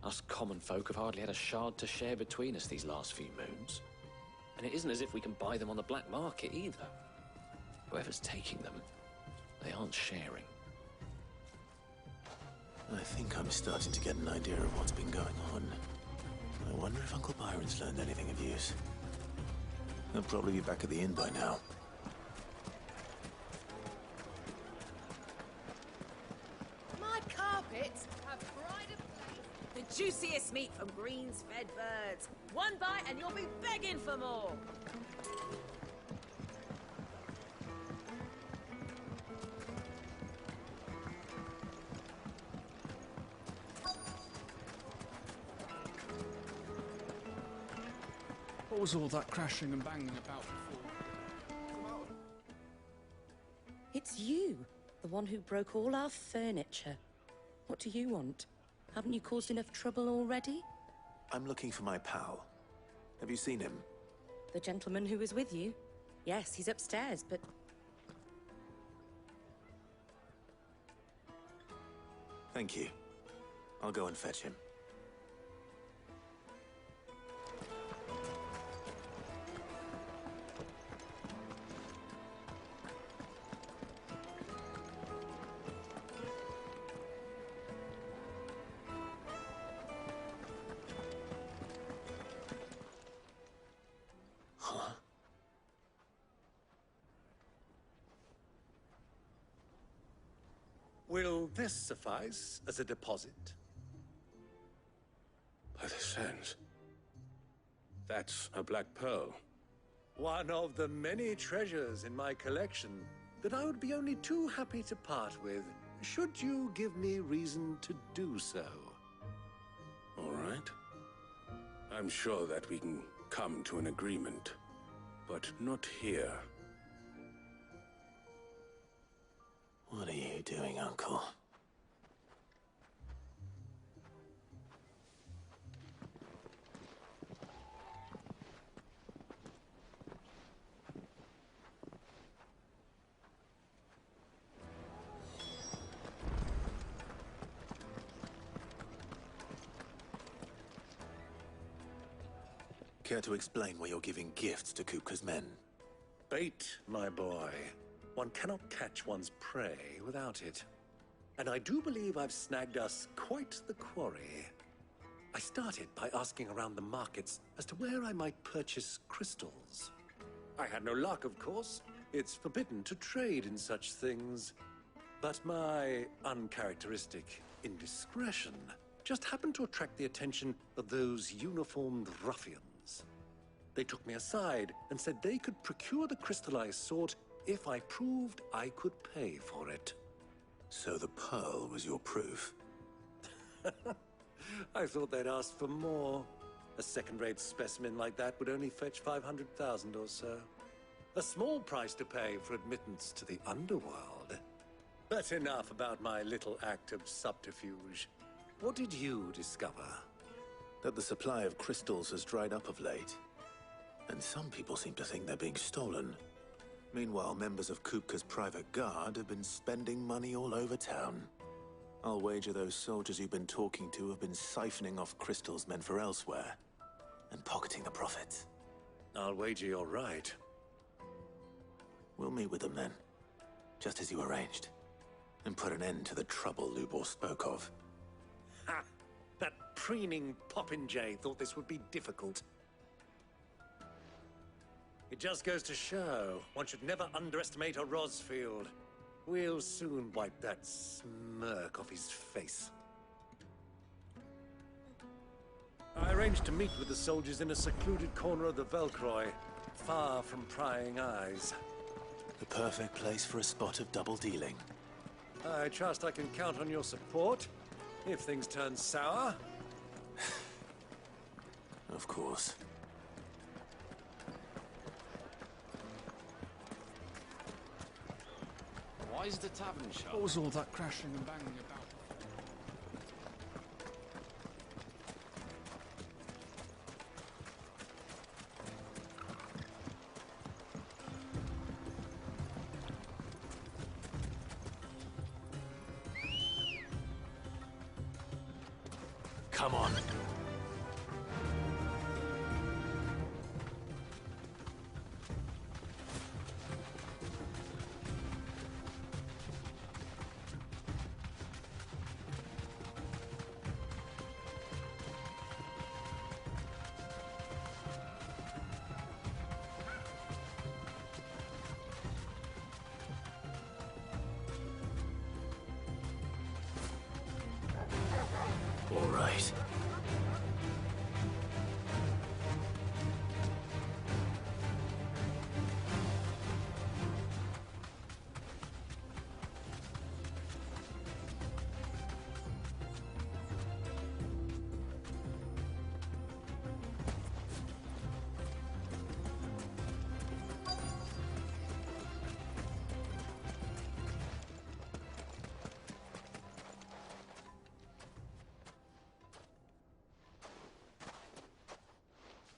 Us common folk have hardly had a shard to share between us these last few moons. And it isn't as if we can buy them on the black market either. Whoever's taking them, they aren't sharing. I think I'm starting to get an idea of what's been going on. I wonder if Uncle Byron's learned anything of use. He'll probably be back at the inn by now. My carpets have pride of place. The juiciest meat from greens-fed birds. One bite and you'll be begging for more. What was all that crashing and banging about before? It's you, the one who broke all our furniture. What do you want? Haven't you caused enough trouble already? I'm looking for my pal. Have you seen him? The gentleman who was with you? Yes, he's upstairs, but... Thank you. I'll go and fetch him. Will this suffice as a deposit? By the sands. That's a black pearl. One of the many treasures in my collection that I would be only too happy to part with, should you give me reason to do so. All right. I'm sure that we can come to an agreement, but not here. What are you doing, Uncle? Care to explain why you're giving gifts to Kupka's men? Bait, my boy. One cannot catch one's prey without it. And I do believe I've snagged us quite the quarry. I started by asking around the markets as to where I might purchase crystals. I had no luck, of course. It's forbidden to trade in such things. But my uncharacteristic indiscretion just happened to attract the attention of those uniformed ruffians. They took me aside and said they could procure the crystal I sought if I proved I could pay for it. So the pearl was your proof? I thought they'd asked for more. A second-rate specimen like that would only fetch 500,000 or so. A small price to pay for admittance to the underworld. But enough about my little act of subterfuge. What did you discover? That the supply of crystals has dried up of late. And some people seem to think they're being stolen. Meanwhile, members of Kupka's private guard have been spending money all over town. I'll wager those soldiers you've been talking to have been siphoning off crystals meant for elsewhere, and pocketing the profits. I'll wager you're right. We'll meet with them then, just as you arranged, and put an end to the trouble Lubor spoke of. Ha! That preening popinjay thought this would be difficult. It just goes to show, one should never underestimate a Rosfield. We'll soon wipe that smirk off his face. I arranged to meet with the soldiers in a secluded corner of the Velkroy, far from prying eyes. The perfect place for a spot of double dealing. I trust I can count on your support, if things turn sour. Of course. Why is the tavern shut? What was all that crashing and banging about? Come on. All right.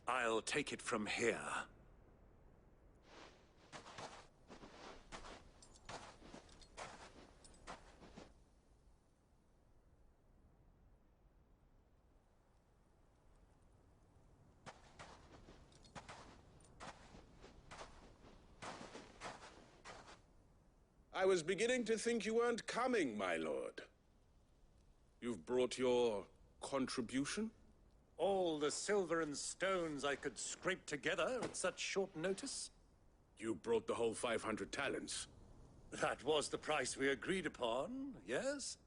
I'll take it from here. I was beginning to think you weren't coming, my lord. You've brought your contribution? All the silver and stones I could scrape together at such short notice? You brought the whole 500 talents. That was the price we agreed upon, yes?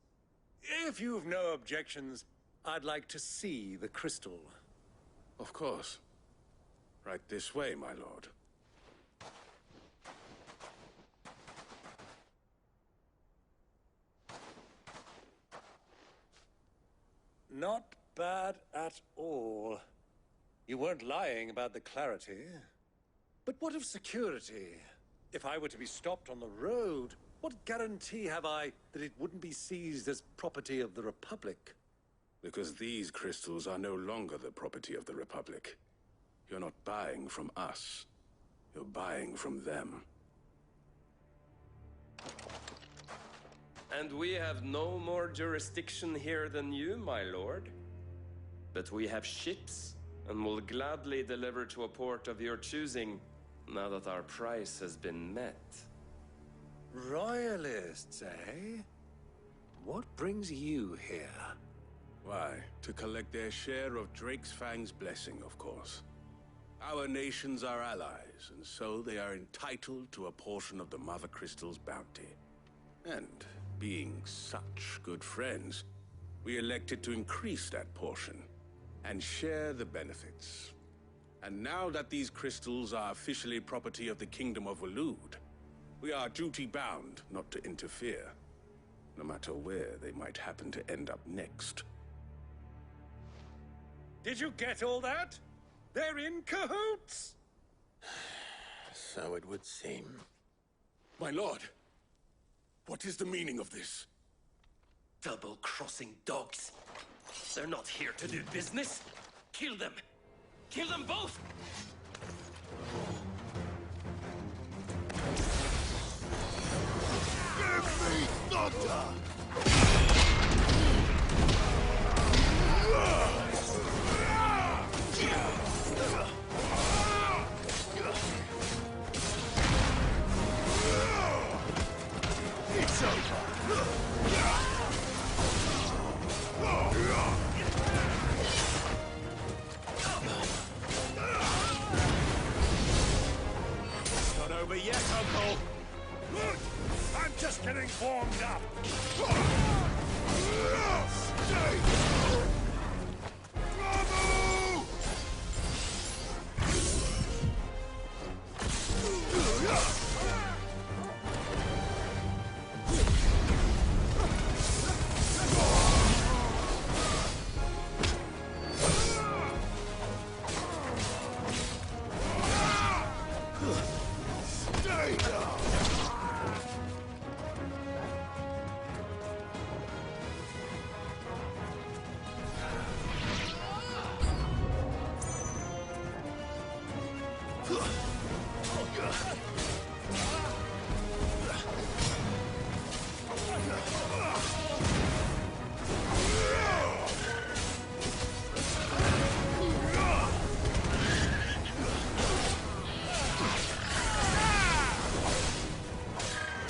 If you've no objections, I'd like to see the crystal. Of course. Right this way, my lord. Not bad at all. You weren't lying about the clarity. But what of security? If I were to be stopped on the road, what guarantee have I that it wouldn't be seized as property of the Republic? Because these crystals are no longer the property of the Republic. You're not buying from us. You're buying from them. And we have no more jurisdiction here than you, my lord. But we have ships, and will gladly deliver to a port of your choosing, now that our price has been met. Royalists, eh? What brings you here? Why, to collect their share of Drake's Fang's blessing, of course. Our nations are allies, and so they are entitled to a portion of the Mother Crystal's bounty. And being such good friends, we elected to increase that portion and share the benefits. And now that these crystals are officially property of the Kingdom of Waloed, we are duty-bound not to interfere, no matter where they might happen to end up next. Did you get all that? They're in cahoots! So it would seem. My lord, what is the meaning of this? Double-crossing dogs. They're not here to do business. Kill them! Kill them both! Give me thunder! It's over! Not over yet, Uncle! Look! I'm just getting warmed up! Stay!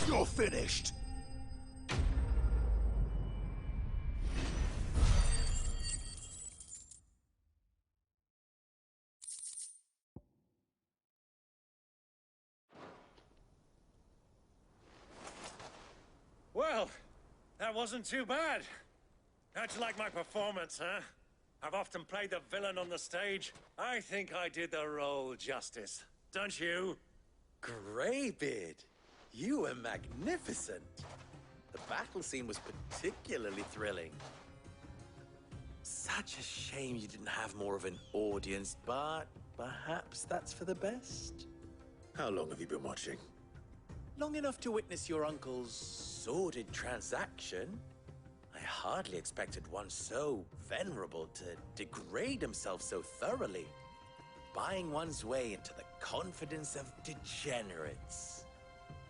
You're finished! Well, that wasn't too bad. How'd you like my performance, huh? I've often played the villain on the stage. I think I did the role justice. Don't you? Greybeard, you were magnificent. The battle scene was particularly thrilling. Such a shame you didn't have more of an audience, but perhaps that's for the best. How long have you been watching? Long enough to witness your uncle's sordid transaction. I hardly expected one so venerable to degrade himself so thoroughly, buying one's way into the confidence of degenerates.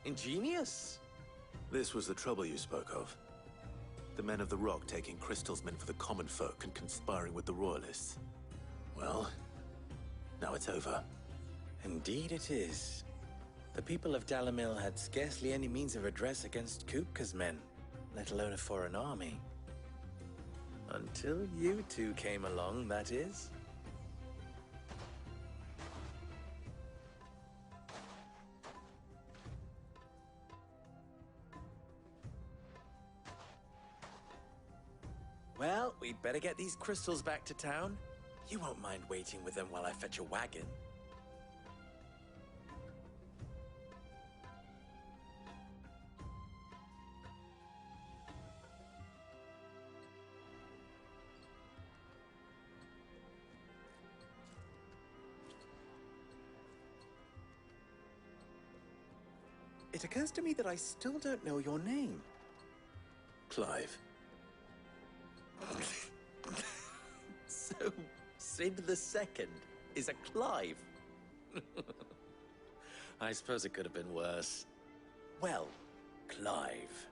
Ingenious. This was the trouble you spoke of. The men of the Rock taking crystals meant for the common folk and conspiring with the Royalists. Well, now it's over. Indeed it is. The people of Dalamil had scarcely any means of redress against Kupka's men, let alone a foreign army. Until you two came along, that is. Well, we'd better get these crystals back to town. You won't mind waiting with them while I fetch a wagon. It occurs to me that I still don't know your name. Clive. So, Sid the Second is a Clive. I suppose it could have been worse. Well, Clive,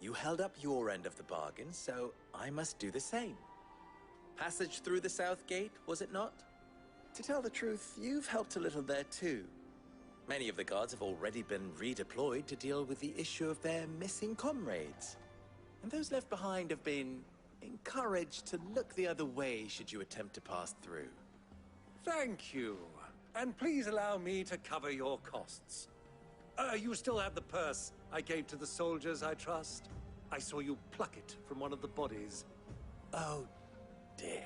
you held up your end of the bargain, so I must do the same. Passage through the South Gate, was it not? To tell the truth, you've helped a little there too. Many of the guards have already been redeployed to deal with the issue of their missing comrades. And those left behind have been encouraged to look the other way should you attempt to pass through. Thank you. And please allow me to cover your costs. You still have the purse I gave to the soldiers, I trust? I saw you pluck it from one of the bodies. Oh, dear.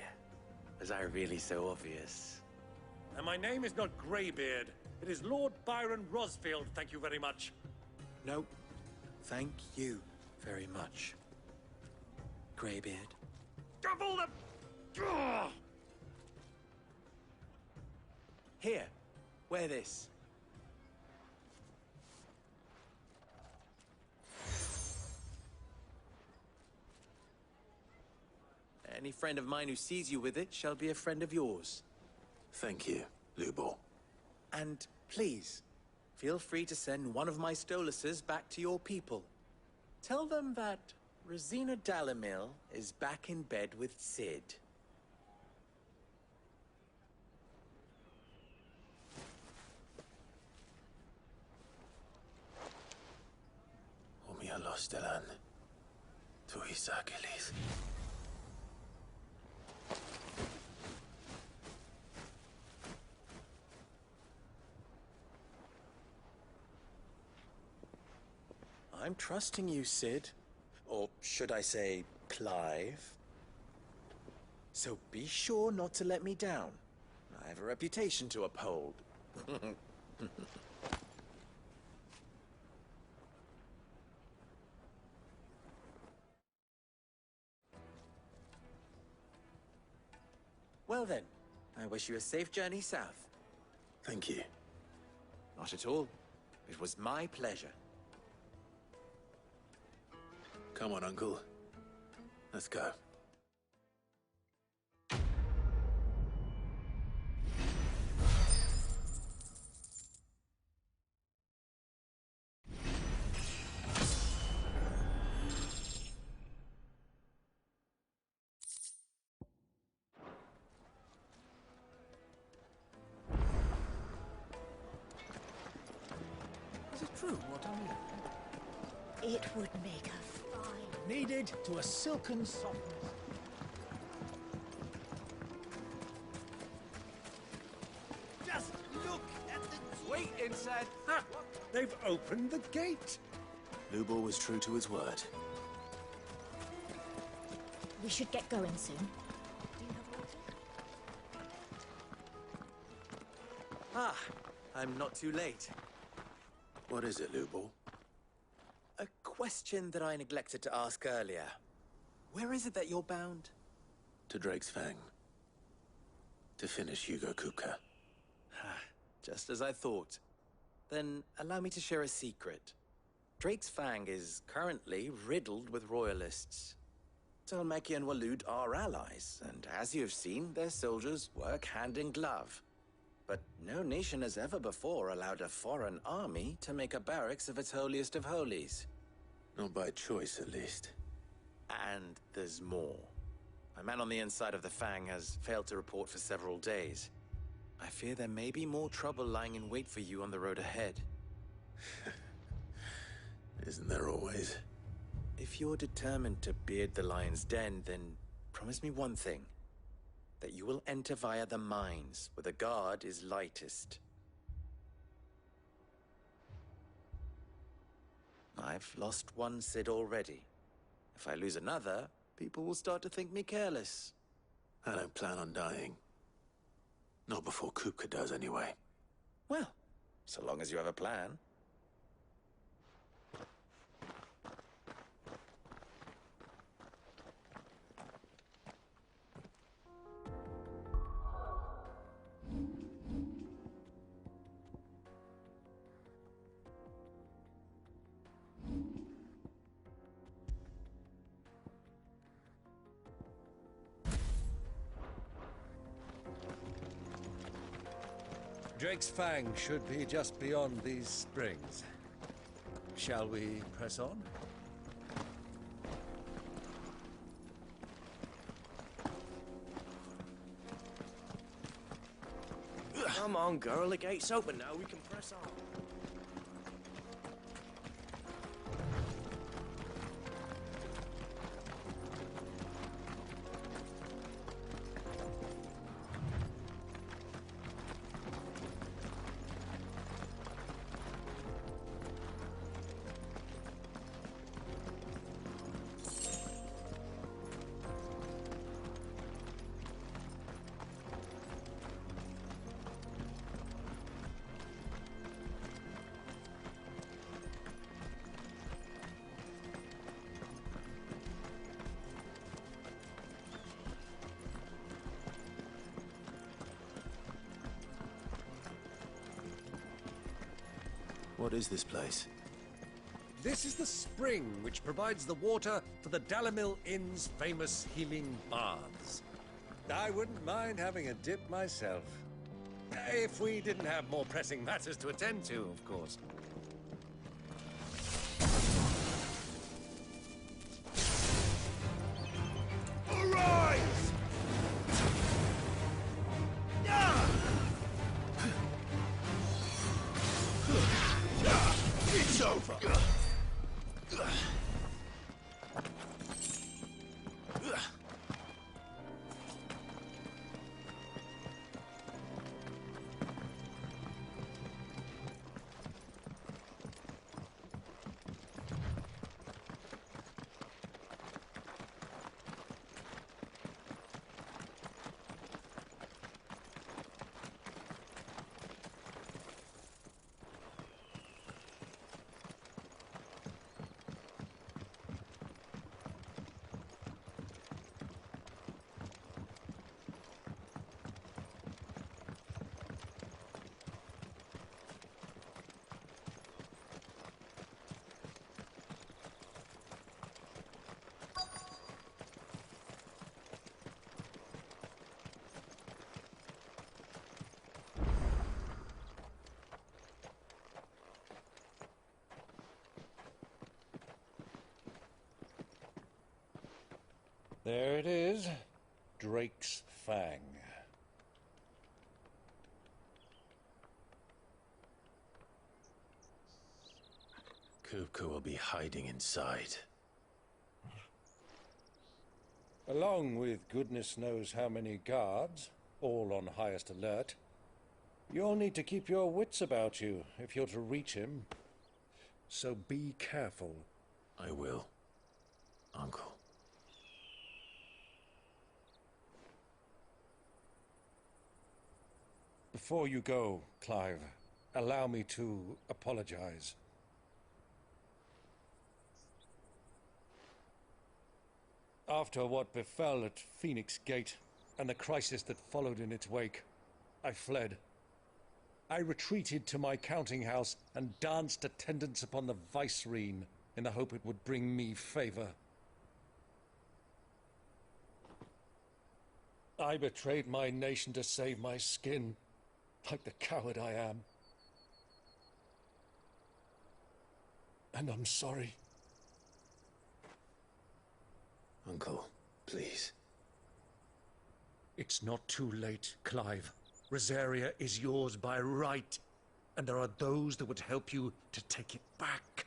Was I really so obvious? And my name is not Greybeard. It is Lord Byron Rosfield, thank you very much. No, thank you very much, Greybeard. Double the... Ugh! Here, wear this. Any friend of mine who sees you with it shall be a friend of yours. Thank you, Lubor. And please, feel free to send one of my Stoluses back to your people. Tell them that Rosina Dalamil is back in bed with Sid. Omia Lostelan. Tuisa Achilles. I'm trusting you, Sid. Or should I say, Clive. So be sure not to let me down. I have a reputation to uphold. Well then, I wish you a safe journey south. Thank you. Not at all. It was my pleasure. Come on, Uncle. Let's go. Is it true what I hear? It would make a fine... Kneaded to a silken softness. Just look at the... Wait inside. Ha! They've opened the gate. Lubor was true to his word. We should get going soon. Ah, I'm not too late. What is it, Lubor? A question that I neglected to ask earlier. Where is it that you're bound? To Drake's Fang. To finish Hugo Kupka. Just as I thought. Then allow me to share a secret. Drake's Fang is currently riddled with royalists. Talmeki and Walud are allies, and as you've seen, their soldiers work hand in glove. But no nation has ever before allowed a foreign army to make a barracks of its holiest of holies. Not by choice, at least. And there's more. A man on the inside of the Fang has failed to report for several days. I fear there may be more trouble lying in wait for you on the road ahead. Isn't there always? If you're determined to beard the lion's den, then promise me one thing. That you will enter via the mines, where the guard is lightest. I've lost one Sid already. If I lose another, people will start to think me careless. I don't plan on dying. Not before Kupka does, anyway. Well, so long as you have a plan. Drake's Fang should be just beyond these springs. Shall we press on? Come on, girl. The gate's open now. We can press on. What is this place? This is the spring which provides the water for the Dalimil Inn's famous healing baths. I wouldn't mind having a dip myself. If we didn't have more pressing matters to attend to, of course. Arise! It's over! There it is, Drake's Fang. Kupka will be hiding inside. Along with goodness knows how many guards, all on highest alert. You'll need to keep your wits about you if you're to reach him. So be careful. I will, Uncle. Before you go, Clive, allow me to apologize. After what befell at Phoenix Gate and the crisis that followed in its wake, I fled. I retreated to my counting house and danced attendance upon the vicereine in the hope it would bring me favor. I betrayed my nation to save my skin, like the coward I am. And I'm sorry. Uncle, please. It's not too late, Clive. Rosaria is yours by right, and there are those that would help you to take it back.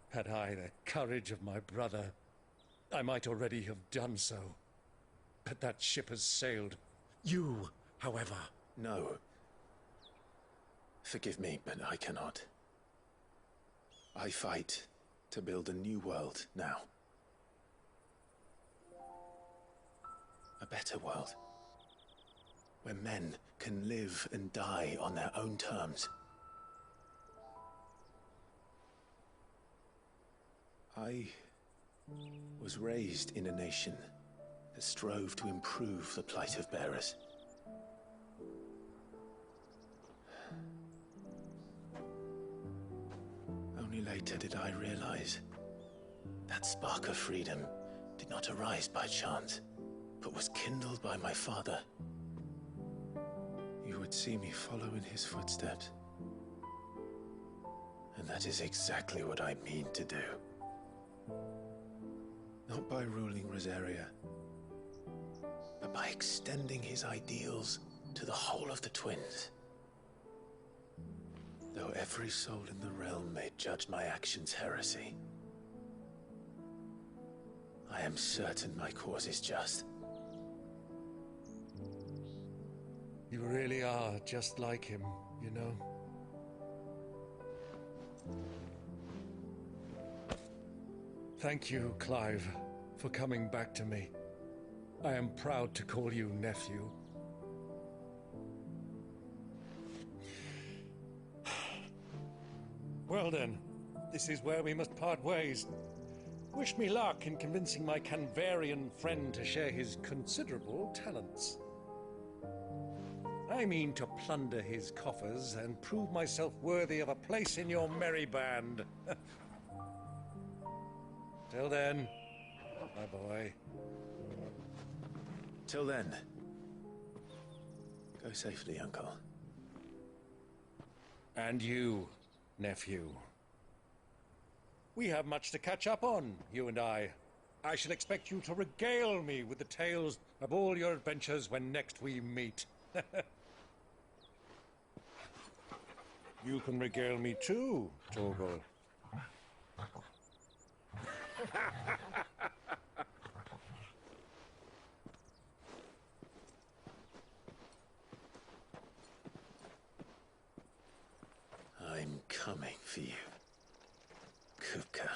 Had I the courage of my brother, I might already have done so. But that ship has sailed. You, however... No. Forgive me, but I cannot. I fight to build a new world now. A better world. Where men can live and die on their own terms. I was raised in a nation that strove to improve the plight of bearers. Only later did I realize that spark of freedom did not arise by chance, but was kindled by my father. You would see me follow in his footsteps. And that is exactly what I mean to do. Not by ruling Rosaria, but by extending his ideals to the whole of the twins. Though every soul in the realm may judge my actions heresy, I am certain my cause is just. You really are just like him, you know? Thank you, Clive, for coming back to me. I am proud to call you nephew. Well then, this is where we must part ways. Wish me luck in convincing my Canvarian friend to share his considerable talents. I mean to plunder his coffers and prove myself worthy of a place in your merry band. Till then, my boy. Till then, go safely, Uncle. And you, nephew. We have much to catch up on, you and I. I shall expect you to regale me with the tales of all your adventures when next we meet. You can regale me too, Torgal. I'm coming for you, Kupka.